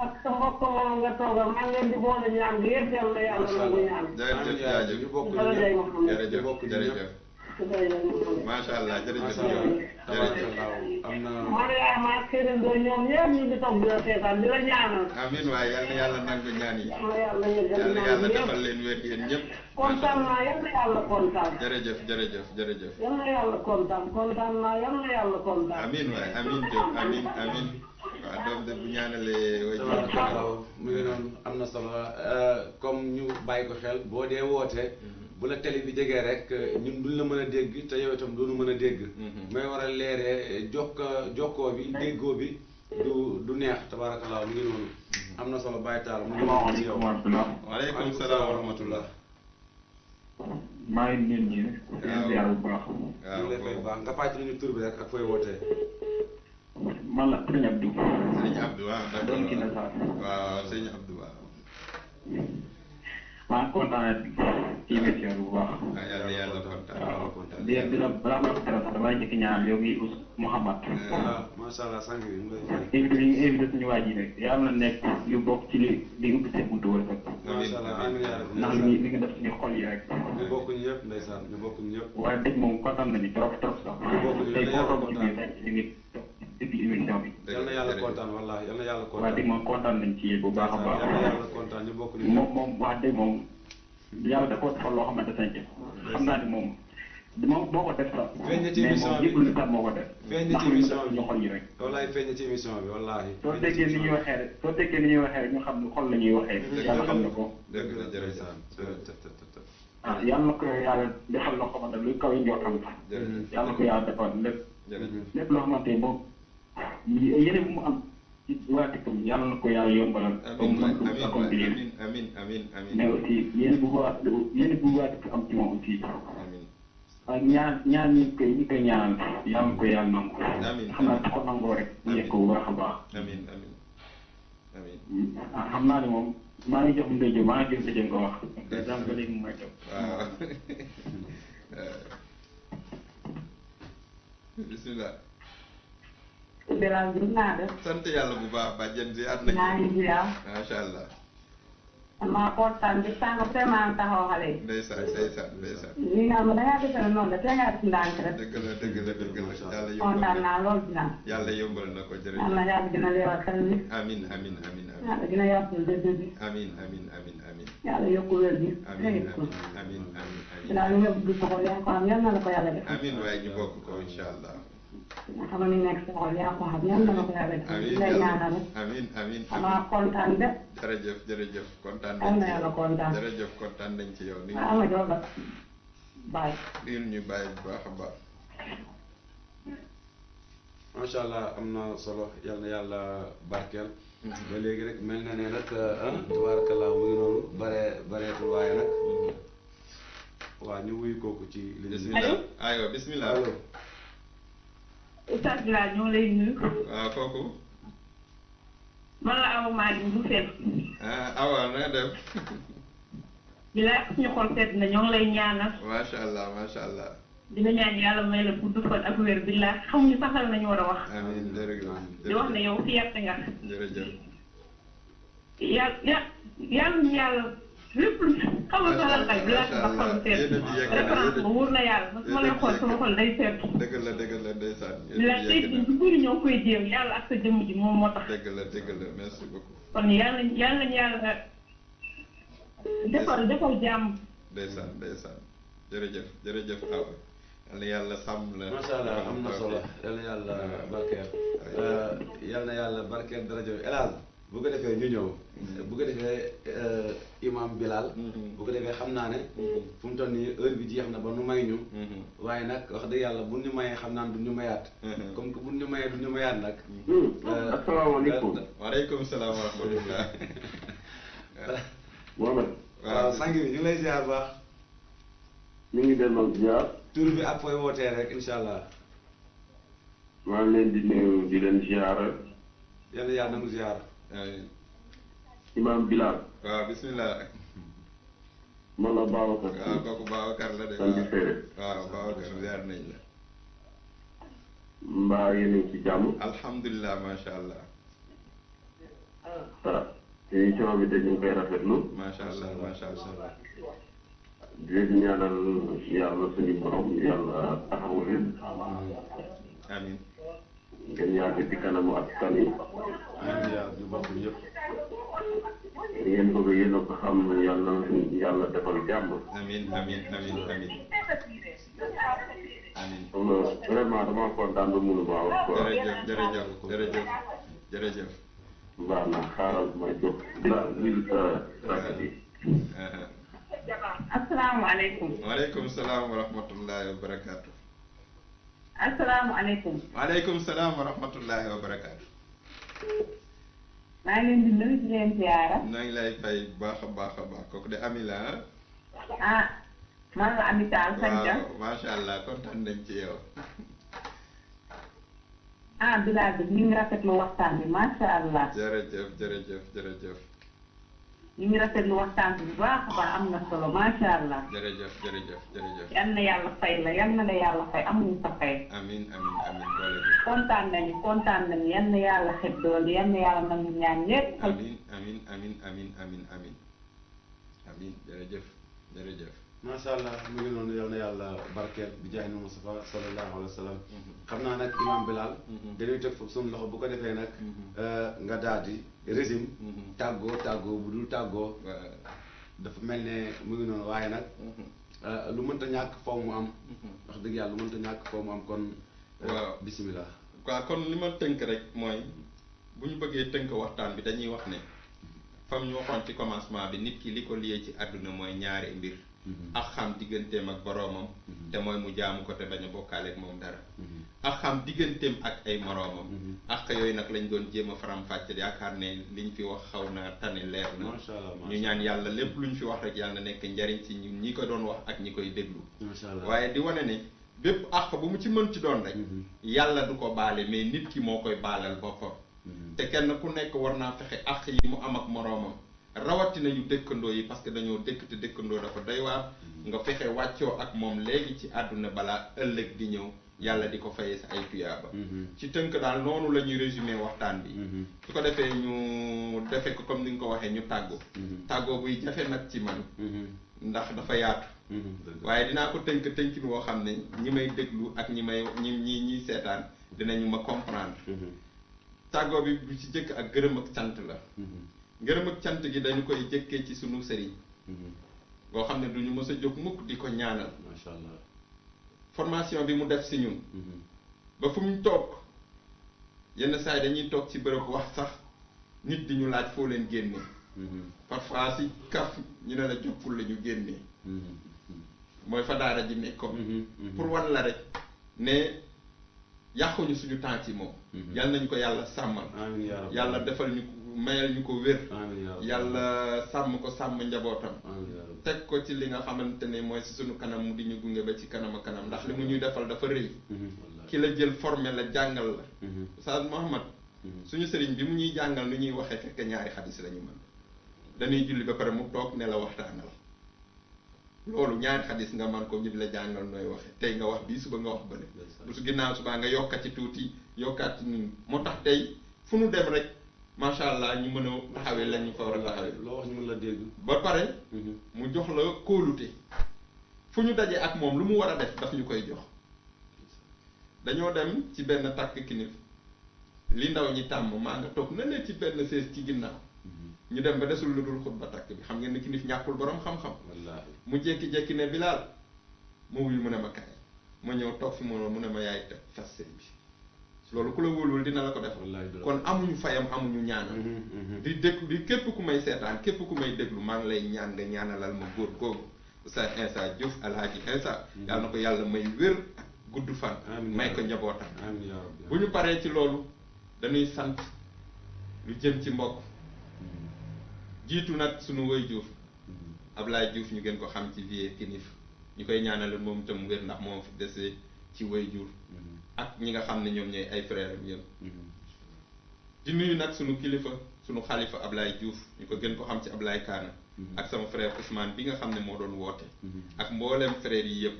ak sa mbokk moom nga toogal maa ngi leen di boole ñaan gi yëpp yàlla nangu ñaan. jërëjëf ñu bokk jërëjëf macha allah jërëjëf macha allah tabarakallah am na Mariama ak Kérendoo ñoom ñëpp ñu ngi toog di la seetaan di la ñaanal. amiin waaye yal na yàlla nangu ñaan yi yàlla yal na yàlla defal leen wér yéen ñëpp kontaan naa yal na yàlla kontaan. jërëjëf jërëjëf jërëjëf yal na yàlla kontaan kontaan naa yal na yàlla kontaan. amiin waay amiin Diop amiin amiin waaw doom de bu ñaanalee way tabarakallah mu ngi noonu am na solo comme ñu bàyyi ko xel boo dee woote bu la télé bi jegee rek ñun duñ la mën a dégg te yow itam duñu mën a dégg may war a leeree jokkoo bi déggoo bi du neex tabarakallah mu ngi noonu am na solo bàyyi taal mu ngi noonu ci yow waaleykum salaam wa rahmatullah maa ngi leen di ziar bu baax. ñu ngi lay fay bu baax nga fàttali ñu tur bi rek ak fooy wootee man la Sëriñ Abdou. sëñ Abdou waaw doon ki na sax. waaw sëñ Abdou waaw maa ngi kontaan ci émission bi bu baax. waaw yàlla yàlla kontaan di la balaa ma dara sax damay njëkk ñaan yow mi Mouhamad. waaw macha allah sang bi mu lay fay invité yi nga invité suñu waa ji rek yàlla na nekk yu bokk ci li ubbi seen buntu wërsëg. macha allah amiin yaa rabbi ndax li nga def suñu xol yi rek. ñu bokk ñu ñëpp ndeysaan ñu bokk ñu ñëpp waaye dëgg moom kontaan nañu trop trop sax. tey boo toog ci biir rek ñu ngi depuis émission bi. yal na yàlla kontaan wallahi yal na yàlla kontaan waaye dëgg moom kontaan nañ ci yéen bu baax a baax. yal na yàlla kontaan ñu bokk ñu ñëpp moom wax dëgg moom yàlla da koo defal loo xamante ne xam naa ni moom boo ko def sax. feeñ na ci mais émission moom bi yëpp lu tax moo ko def. feeñ na ci émission bi ñu xol yi rek. wallahi feeñ na ci émission bi wallahi soo déggee ni ñuy waxee rek soo déggee ni ñuy waxee rek ñu xam ne xol la ñuy waxee. yàlla xam na ko. dëgg la jërëjëf ah yàlla na ko yàlla defal loo xamante ne luy kaw yi njortam sax. jërëjëf yàlla na ko yàlla defal lépp. jërëjëf lépp loo xamante ne moom yeneen bu mu am ci waa dëkkam yàlla na ko yàlla yombalal. amiin waay comme amiin accomplir. amiin amiin amiin mais aussi yeneen bu waa dëkk am ci moom aussi. amiin ak ñaan ñi koy ñaanal yàlla na ko yàlla nangu. amiin xam naa su ko nangoo rek ñu yegg ko bu baax a baax. amiin amiin amiin ah xam naa ne moom maa ngi jox ndeyjo maa ngi jox ndeyjo nga wax. dèjà ba léegi mu may jox. waaw bismillah Bilal bi naa def. sant yàlla bu baax bàjjen si at nañu maa ngi ziar. macha allah maa kontaan bi sànq vraiment taxaw xale yi. ndeysaan ndeysaan ndeysaan lii nga xam ne da ngaa defe ne noonu la te ngaa def ndànk rek. dëgg la dëgg la dëgg la yàlla kontaan yombal naa lool ci naan. yàlla yombal na ko yàlla jërëjëf yàlla dina leeral xel mi. amiin amiin amiin amiin yàlla dina yaatal dëgg bi. amiin amiin amiin amiin yàlla yokk wér gi. amiin léegi ko. amiin amiin amiin dinaa lu nga bëgg sa xol yaa ko xam yal na la ko yàlla def. amiin waaye ñu bokk ko incha allah nga xam ne nekk sa xol yaa ko xam yal na la ko yàlla def. amiin lay ñaanal rek. amiin amiin xamaa kontaan de. jërëjëf jërëjëf kontaan yal nañ na ci yàlla yow kontaan. jërëjëf kontaan nañ ci yow ni ah ma jox la bàyyi. ñu bàyyi bu baax a baax macha allah am na solo yal na yàlla barkeel ba léegi rek mel na ne nag tabarakallah mu ngi noonu bareetul waaye nag waaw ñu wuyu kooku ci li bismillah aywa bismillah allo Oustaz Bilal ñoo lay nuyu. waaw kooku man la Awa Madi bu Fem. awa na def Bilal suñu xol seet na ñoo ngi lay ñaanal. macha allah dina ñaan yàlla may la gudd fan ak wér billah xamuñu sax lan nañu war a wax. amiin jërëjëf di wax ne yow fierté nga. jërëjëf yàlla lépp lu xamal sa xel bi laaj ba xol seet. référence ba wóor na yàlla parce que ma lay xool sama xol day seet. dëgg la ndeysaan billah tey jii bu bëri ñoo koy jéem yàlla ak sa jëmm ji moom moo tax. dëgg la merci beaucoup kon yàlla defal jàmm. ndeysaan jërëjëf awa yal na yàlla sàmm la macha allah am na solo yal na yàlla barkeel yal na yàlla barkeel daraja El Hadj bu ko defee ñu ñëw bu ko defee imam Bilal bu ko defee xam naa ne fu mu toll nii heure bi jeex na ba nu may ñu waaye nag wax dëgg yàlla bu ñu mayee xam naa ne du ñu mayaat comme que bu ñu mayee du ñu mayaat nag asalaamaaleykum. waaleykum salaam wa rahmatullah Mohamed. waaw sang bi ñu ngi lay ziar baax ñu ngi delloo ziar. tur bi ak fooy wootee rek incha allah maa ngi leen di nuyu di leen ziar. yal na yàlla nangu ziar Imam Bilal. waaw bismillah man la Babacar. waaw kooku Babacar la de sant Seydou. waaw Babacar ziar nañ la mbaa yéen a ngi ci jàmm. alhamdulilah macha allah émission bi de ñu ngi koy rafetlu. macha allah di leen ñaanal yàlla suñu borom yàlla taxawu leen. amiin. ngeen yàgg ci kanamu askan wi. amiin yaa ñu bokk ñëpp. ngeen bëgg yéen a ko xam yàlla defal jàmm. amiin amiin amiin amiin. amiin. vraiment dama kontaan ba mënu ma wax quoi. jërëjëf. baax na xaaral ma jóg. asalaamaaleykum. waaleykum salaam wa rahmatullahi wa barakaatu. asalaamaaleykum. waaleykum salaam wa rahmatullahi wa barakaatu. maa ngi leen di nuyu di leen ziara. maa ngi lay fay bu baax a baax a baax kooku de Ami la ah man la Ami Tall Sanca. waaw macha allah kontaan nañ ci yow. ah Bilal bi ñu ngi rafetlu waxtaan bi macha allah. jërëjëf. ñu ngi rafetlu waxtaan bi bu baax a baax am na solo macha allah. jërëjëf. yal na yàlla fay la yal na la yàlla fay amuñu sa fay. amiin boole bi. kontaan nañu yal na yàlla xet doole yal na yàlla nangu ñaan ñëpp. amiin jërëjëf. macha allah mu ngi noonu yal na yàlla barkeel bi jaay na Mustafa sallallahu alayhi wa sallam. xam naa nag imam Bilal. dañuy teg foofu suñu loxo bu ko defee nag. nga daal di régime. tàggoo bu dul tàggoo. dafa mel ne mu ngi noonu waaye nag. lu mënta ñàkk faw mu am. wax dëgg yàlla lu mënta ñàkk faw mu am kon. waaw bisimilah. waaw kon li ma tënk rek mooy bu ñu bëggee tënk waxtaan bi dañuy wax ne fam ñu waxoon ci commencement bi nit ki li ko liyee ci àdduna mooy ñaari mbir. ak xam digganteem ak boroomam. te mooy mu jaamu ko te bañ a bokkaaleeg moom dara. ak xam digganteem ak ay moroomam. ak yooyu nag lañ doon jéem a faram-fàcce yaakaar ne liñ fi wax xaw na tane leer na. ñu ñaan yàlla lépp luñ fi wax rek yàlla na nekk njariñ ci ñun ñi ko doon wax ak ñi koy déglu. waaye di wane ne bépp àq bu mu ci mën ci doon rek. yàlla du ko baale mais nit ki moo koy baalal boppam. te kenn ku nekk war naa fexe àq yi mu am ak moroomam. rawatina yu dëkkandoo yi parce que dañoo dëkk te dëkkandoo dafa doy waar nga fexe wàccoo ak moom léegi ci àdduna balaa ëllëg di ñëw yàlla di ko fayee sa ay tuyaaba. ci tënk daal noonu la ñuy résumé waxtaan bi. su ko defee ñu defe ko comme ni nga ko waxee ñu tàggoo. tàggoo buy jafe nag ci man. ndax dafa yaatu. waaye dinaa ko tënkin woo xam ne ñi may déglu ak ñi seetaan dinañu ma comprendre. tàggoo bi bu ci jëkk ak gërëm ak sant la. ngërëm ak cant gi dañu koy jëkkee ci sunu sëriñ. boo xam ne du ñu mës a jóg mukk di ko ñaanal. macha allah formation bi mu def si ñun. ba fu mu toog yenn saa yi dañuy toog ci bërëb wax sax nit di ñu laaj foo leen génnee. parfois si kaf ñu ne la jokkul la ñu génnee. mooy fa daara ji nekkoon. pour wan la rek ne yàquñu suñu temps ci moom. yal nañu ko yàlla sàmmal. yàlla defal ñu mayal ñu ko wér. yàlla sàmm ko sàmm njabootam. teg ko ci li nga xamante ne mooy si suñu kanam mu di ñu gunge ba ci kanam a kanam ndax li mu ñuy defal dafa rëy. ki la jël formé la jàngal la. Oustaz Mouhamed suñu sëriñ bi mu ñuy jàngal nu ñuy waxee fekk ñaari xadis la ñu mën dañuy julli ba pare mu toog ne la waxtaanal loolu ñaari xadis nga man ko ñu di la jàngal nooy waxe tey nga wax bii suba nga wax bële bu su ginnaaw subaa nga yokkat ci tuuti yokkaat ci ñun moo tax tey fu nu dem rek macha allah ñu mën a taxawee la ñu fa war a taxawee loo wax ñu mën la dégg ba pare mu jox la kóolute fu ñu dajee ak moom lu mu war a def daf ñu koy jox dañoo dem ci benn takk kinif li ndaw ñi tàmm maa nga toog na leen ci benn sées ci ginnaaw ñu dem ba desul lu dul xutba takk bi xam ngeen ni kinif ñàkkul borom xam-xam mu jékki-jékki ne Bilal mu wuyu mu ne ma kaay ma ñëw toog fi mu ne ma yaay teg fas sëy bi loolu ku la wóoluwul dina la ko def kon amuñu fayam amuñu ñaanal di déglu di képp ku may seetaan képp ku may déglu maa ngi lay ñaan nga ñaanalal ma góor googu Oustaz Insa Diouf Alhaji Insa yàlla na ko yàlla may wér ak gudd fan may ko njabootam bu ñu paree ci loolu dañuy sant lu jëm ci mbokk jiitu nag sunu waajur Ablaye Diouf ñu gën ko xam ci vie kinif ñu koy ñaanal moom itam wér ndax moom fi desee ci waajur ak ñi nga xam ne ñoom ñooy ay frère am yëpp di nuyu nag sunu kilifa sunu xalifa Ablaye Diouf ñu ko gën ko xam ci Ablaye Kaana ak sama frère Ousmane bi nga xam ne moo doon woote ak mboolem frère yi yëpp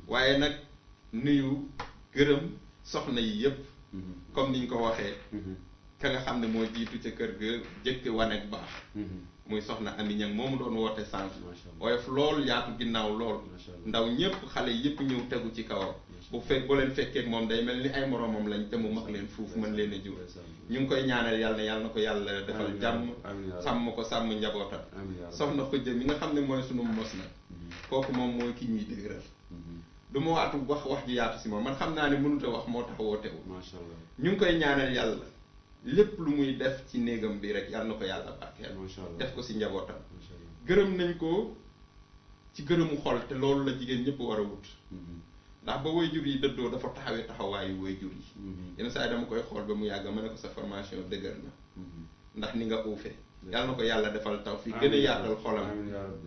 waaye nag nuyu gërëm soxna yi yëpp comme niñ ko waxee ka nga xam ne moo jiitu ca kër ga jëkk wane ak baax muy soxna Ami Ñang moomu doon woote sànq oyof lool yaatu ginnaaw lool ndaw ñëpp xale yëpp ñëw tegu ci kawam bu fekk boo leen fekkee moom day mel ni ay moromam lañ te mu mag leen fuuf mën leen a jur ñu ngi koy ñaanal yàlla na ko yàlla defal jàmm sàmm ko sàmm njabootam soxna Xujja mi nga xam ne mooy sunu mos na kooku moom mooy ki ñuy dëgëral du ma waatu wax ji yaatu si moom man xam naa ne mënut a wax moo tax wootewu ñu ngi koy ñaanal yàlla lépp lu muy def ci néegam bi rek yàlla na ko yàlla barkeel def ko si njabootam gërëm nañ ko ci gërëmu xol te loolu la jigéen ñëpp war a wut ndax ba waajur yi dëddoo dafa taxawee taxawaayu waajur yi yenn saa yi dama koy xool ba mu yàgg ma ne ko sa formation dëgër na ndax ni nga uufe yàlla na ko yàlla defal taw fii gën a yaatal xolam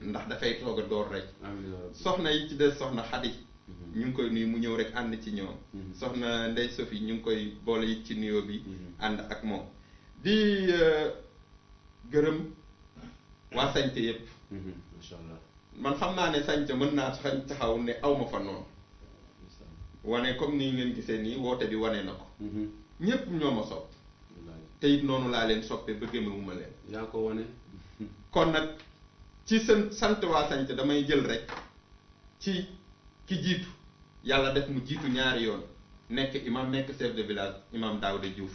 ndax dafay toog a door rek soxna yi ci des soxna Xadi ñu ngi koy nuyu mu ñëw rek ànd ci ñoom soxna Ndey Sofi ñu ngi koy boole it ci nuyoo bi ànd ak moom di gërëm waa sañte yëpp macha allah man xam naa ne sañte mën naa sañ taxaw ne aw ma fa noonu wane comme ni ngeen gisee nii woote bi wane na ko ñëpp ñoo ma sopp te it noonu laa leen soppee ba gëmewuma leen yaa ko wane kon nag ci seen sant waa sañte damay jël rek ci ki jiitu yàlla def mu jiitu ñaari yoon nekk imam nekk chef de village imam Daouda Diouf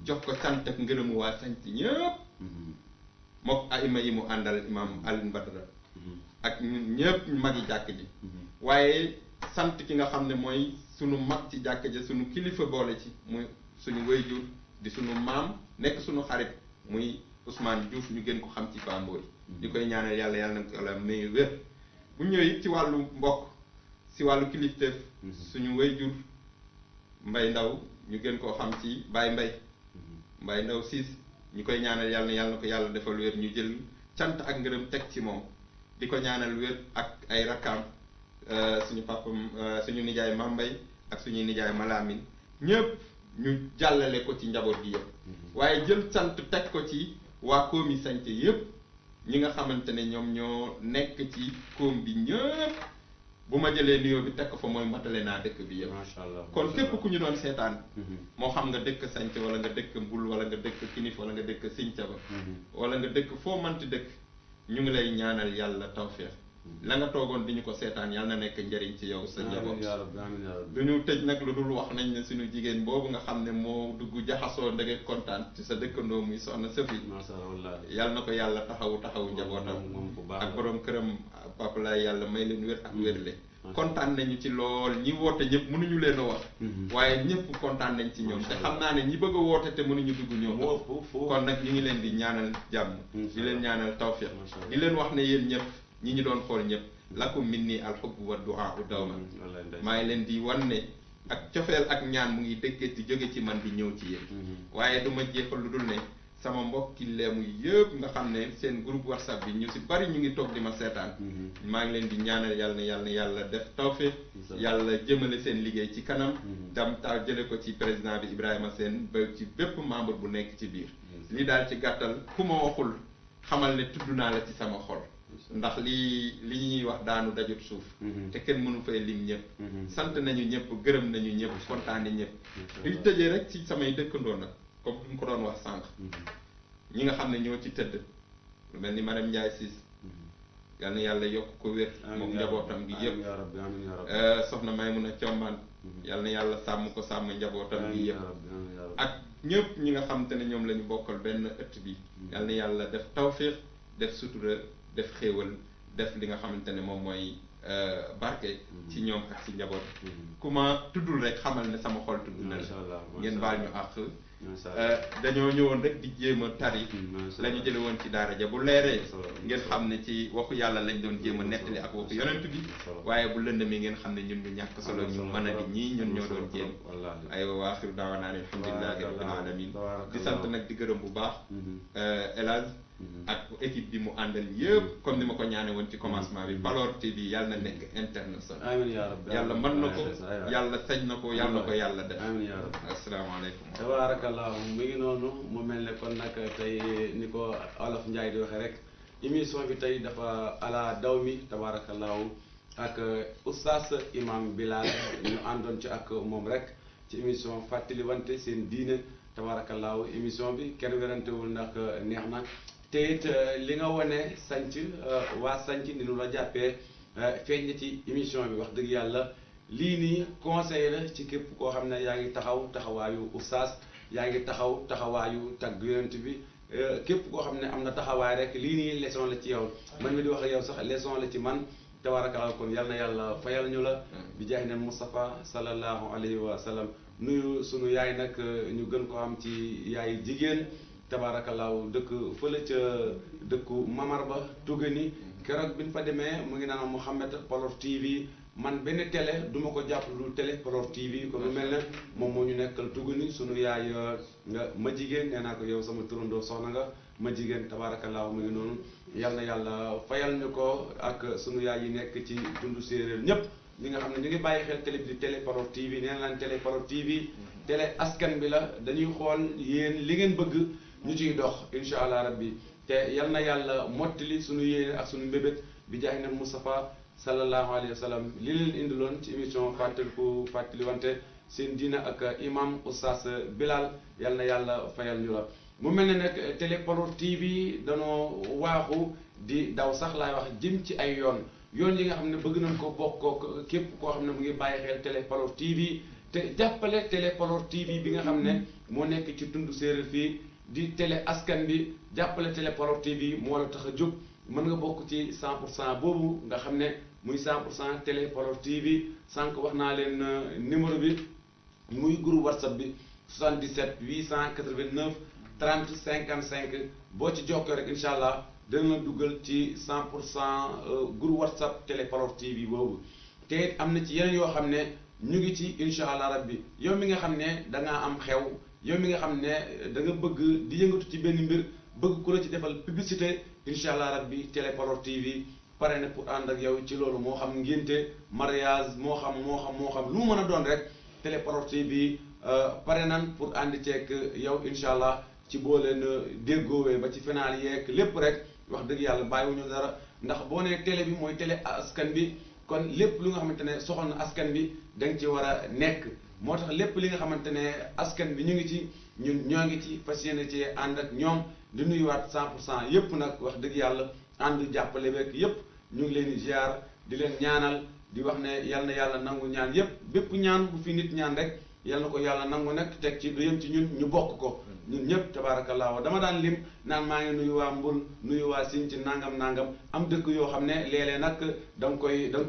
jox ko sant ak ngërëmu waa sañte ñëpp mook aima yi mu àndal imam Alioune Badara ak ñëpp magi jàkk ji waaye sant ki nga xam ne mooy sunu mag ci jàkk ji sunu kilifa boole ci muy suñu wayjur di sunu maam nekk sunu xarit muy Ousmane Diouf ñu gën ko xam ci Pamboy di koy ñaanal yàlla na ko yàlla may wér bu ñëwee ci wàllu mbokk si wàllu kilifteef suñu wayjur Mbay Ndaw ñu gën koo xam ci Baye Mbay Ndaw siis ñu koy ñaanal yàlla na ko yàlla defal wér ñu jël cant ak ngërëm teg ci moom di ko ñaanal wér ak ay rakkaam suñu papam suñu nijaay Mambay ak suñuy nijaay Malamine ñëpp ñu jàllale ko ci njaboot gi yëpp waaye jël sant teg ko ci waa koomi sañte yëpp ñi nga xamante ne ñoom ñoo nekk ci koom bi ñëpp bu ma jëlee nuyoo bi teg ko fa mooy matale naa dëkk bi yëpp macha allah kon képp ku ñu doon seetaan moo xam nga dëkk sañte wala nga dëkk mbul wala nga dëkk kinif wala nga dëkk sincaba wala nga dëkk foo manti dëkk ñu ngi lay ñaanal yàlla tawfeex la nga toogoon di ñu ko seetaan yàlla na nekk njëriñ ci yow sa njaboot du ñu tëj nag lu dul wax nañ ne suñu jigéen boobu nga xam ne moo dugg jaxasoo ndege kontaan ci sa dëkkandoo muy soxna Sëfi yàlla na ko yàlla taxawu njabootam ak borom këram Papa Laay yàlla may leen wér ak wérle kontaan nañu ci lool ñi woote ñëpp mënuñu leen a wax waaye ñëpp kontaan nañ ci ñoom te xam naa ne ñi bëgg a woote te mënuñu dugg ñoom kon nag ñu ngi leen di ñaanal jàmm di leen ñaanal tawfiq di leen wax ne yéen ñëpp ñi ñu doon xool ñëpp lakum minni alxubbu wa du'a dawma maa ngi leen di wan ne ak cofeel ak ñaan mu ngi dëkkee di jóge ci man di ñëw ci yéen waaye du ma jeexal lu dul ne sama mbokki leemu yëpp nga xam ne seen groupe whatsapp bi ñu si bari ñu ngi toog di ma seetaan maa ngi leen di ñaanal yàlla def tawfiq yàlla jëmale seen liggéey ci kanam dam taw jële ko ci président bi Ibrahima Sène ba ci bépp membre bu nekk ci biir li daal ci gàttal ku ma waxul xamal ne tudd naa la ci sama xol ndax li ñuy wax daanu dajut suuf te kenn mënu fay lim ñëpp sant nañu ñëpp gërëm nañu ñëpp kontaane ñëpp di tëjee rek ci samay dëkkandoo nag comme du mu ko doon wax sànq ñi nga xam ne ñoo ci tëdd lu mel ni madame Ndiaye Ciss yal na yàlla yokk ko wér moom njabootam gi yëpp soxna Maymuna Combaan yal na yàlla sàmm ko sàmm njabootam gi yëpp ak ñëpp ñi nga xam te ne ñoom la ñu bokkal benn ëtt bi yal na yàlla def tawféex def sutura def xéewal def li nga xamante ne moom mooy barke ci ñoom ak ci njaboot ku ma tuddul rek xamal ne sama xol tudd na la ngeen baal ñu àq dañoo ñëwoon rek di jéem a tari la ñu jële woon ci daara ja bu leeree ngeen xam ne ci waxu yàlla lañ doon jéem a nettali ak waxu yonent bi waaye bu lëndamee ngeen xam ne ñun ñu ñàkk solo ñu mën a di ñii ñun ñoo doon jéem ay waaxiru daawanaa alhamdulillahi rabbil alamin di sant nag di gërëm bu baax El Hadj ak équipe bi mu àndal yëpp comme ni ma ko ñaane woon ci commencement bi Balor TV yàlla na nekk international yàlla mën na ko yàlla sañ na ko yàlla na ko yàlla def asalaamaaleykum tabarakallahu mu ngi noonu mu mel ne kon nag tey ni ko Olof Njaay di waxe rek émission bi tey dafa ala daw mi tabarakallahu ak oustaz imam Bilal ñu àndoon ci ak moom rek ci émission fàttali wante seen diine tabarakallahu émission bi kenn werantewul ndax neex na te it li nga wane sanc waa sanc ni nu la jàppee feeñ na ci émission bi wax dëgg yàlla lii nii conseil la ci képp koo xam ne yaa ngi taxaw taxawaayu oustaz yaa ngi taxaw taxawaayu tagg yonent bi képp koo xam ne am na taxawaay rek lii nii leçon la ci yow man mi di wax ak yow sax leçon la ci man tabaarakallaa kon yal na yàlla fayal ñu la bi jaay na Mustafa sallallahu alayhi wa sallam nuyu sunu yaay nag ñu gën ko am ci yaay jigéen tabaarakallaa dëkk fële ca dëkku Mamar ba Tugani keroog bi ñu fa demee mu ngi naan Mouhamed Polof TV man benn télé du ma ko jàpp lu télé Polof TV kon lu mel ne moom moo ñu nekkal Tugani sunu yaay ma jigéen nee naa ko yow sama turandoo soxna nga ma jigéen tabaarakallaa mu ngi noonu yal na yàlla fayal ñu ko ak sunu yaay yi nekk ci dundu séeréer ñëpp ñi nga xam ne ñu ngi bàyyi xel télé bi di télé Polof TV nee naa leen télé Polof TV télé askan bi la dañuy xool yéen li ngeen bëgg ñu ciy dox incha allah rabbi te yal na yàlla mottali sunu yéene ak sunu mbébét bi jaay na Mustafa sallallahu alayhi wa sallam li leen indiloon ci émission fàttali wante seen diina ak imam oustaz Bilal yal na yàlla fayal ñu la mu mel ne nag télé Polof TV danoo waaxu di daw sax laay wax jëm ci ay yoon yi nga xam ne bëgg nañ ko bokk képp koo xam ne mu ngi bàyyi xel télé Polof TV te jàppale télé Polof TV bi nga xam ne moo nekk ci tundu séeréer fii di télé askan bi jàppale télé Polof TV moo la tax a jóg mën nga bokk ci 100% boobu nga xam ne muy 100% télé Polof TV sànq wax naa leen numéro bi muy groupe WhatsApp bi 77 889 30 55 boo ci jokkoo rek incha allah dana la duggal ci 100% groupe WhatsApp télé Polof TV boobu te it am na ci yeneen yoo xam ne ñu ngi ci incha allah rabbi yow mi nga xam ne da ngaa am xew yow mi nga xam ne da nga bëgg di yëngatu ci benn mbir bëgg ku la ci defal publicité incha allah rabbi télé Polof TV pare na pour ànd ak yow ci loolu moo xam ngénte mariage moo xam lu mu mën a doon rek télé Polof TV pare nan pour ànd ceeg yow incha allah ci boo leen déggoowee ba ci final yeeg lépp rek wax dëgg yàlla bàyyiwuñu dara ndax boo nee télé bi mooy télé askan bi kon lépp lu nga xamante ne soxal na askan bi da nga ci war a nekk moo tax lépp li nga xamante ne askan bi ñu ngi ci ñun ñoo ngi ci fas yéene ci ànd ak ñoom di nuyuwaat 100% yépp nag wax dëgg yàlla ànd jàppale beeg yépp ñu ngi leen di ziar di leen ñaanal di wax ne yal na yàlla nangu ñaan yépp bépp ñaan bu fi nit ñaan rek yal na ko yàlla nangu nag teg ci du yem ci ñun ñu bokk ko ñun ñëpp tabaarakallaa dama daan lim naan maa ngi nuyu waa Mbul nuyu waa Siin ci nangam am dëkk yoo xam ne léeg-léeg nag da nga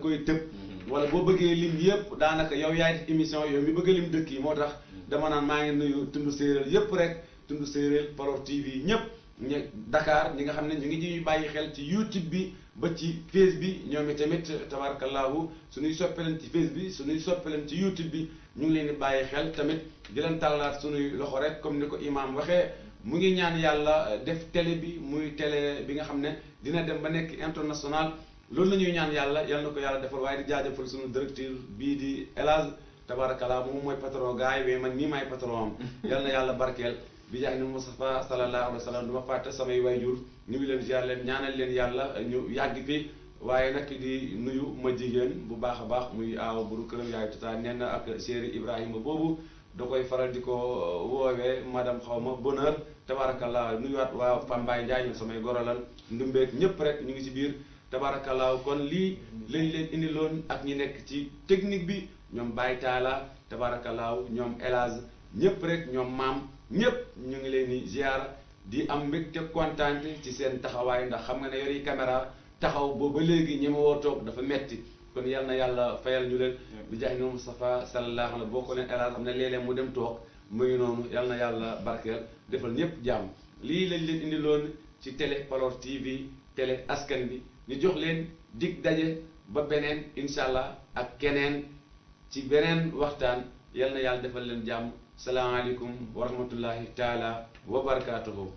koy tëb wala boo bëggee lim yëpp daanaka yow yaay def émission yow mi bëgg a lim dëkk yi moo tax dama naan maa ngi nuyu tundu séeréer yëpp rek tundu séeréer Polof TV ñëpp ñu Dakar ñi nga xam ne ñu ngi ci bàyyi xel ci YouTube bi ba ci Face bi ñoom tamit tabaarakallaahu suñuy soppeleen ci Face bi suñuy soppeleen ci YouTube bi ñu ngi leen di bàyyi xel tamit di leen tàllaat suñuy loxo rek comme ni ko imam waxee mu ngi ñaan yàlla def télé bi muy télé bi nga xam ne dina dem ba nekk international loolu la ñuy ñaan yàlla na ko yàlla defal waaye di jaajëfal suñu directeur bii di El Hadj tabaarakallaa moom mooy patron gars yi mais man mii maay patron am yal na yàlla barkeel bi jaay na Mustafa sallallahu alayhi wa sallam du ma fàtte samay wayjur ñu ngi leen ziar leen ñaanal leen yàlla ñu yàgg fi waaye nag di nuyu ma jigéen bu baax a baax muy aawa buru këram yaay tutaa nen ak chéri Ibrahima boobu da koy faral di ko woowee madame xaw ma bonheur tabaarakallaa nuyuwaat waa Pambaay Njaay ñu samay gorolan ndumbeek ñëpp rek ñu ngi ci biir tabaarakallaa kon lii lañ leen indiloon ak ñi nekk ci technique bi ñoom Baye Talla tabaarakallaa ñoom El Hadj ñëpp rek ñoom maam ñëpp ñu ngi leen di ziar di am mbégte kontaan ci seen taxawaay ndax xam nga ne yori caméra taxaw boobu ba léegi ñi ma woo toog dafa metti kon yal na yàlla fayal ñu leen bi jaay na Mustafa sallallahu alayhi boo ko leen El Hadj xam ne léeg-léeg mu dem toog mu ngi noonu yal na yàlla barkeel defal ñëpp jàmm lii lañ leen indiloon ci télé Polof TV télé askan bi ñu jox leen dig daje ba beneen incha allah ak keneen ci beneen waxtaan yal na yàlla defal leen jàmm salaamaaleykum wa rahmatullahi taala wa barakaatuhu.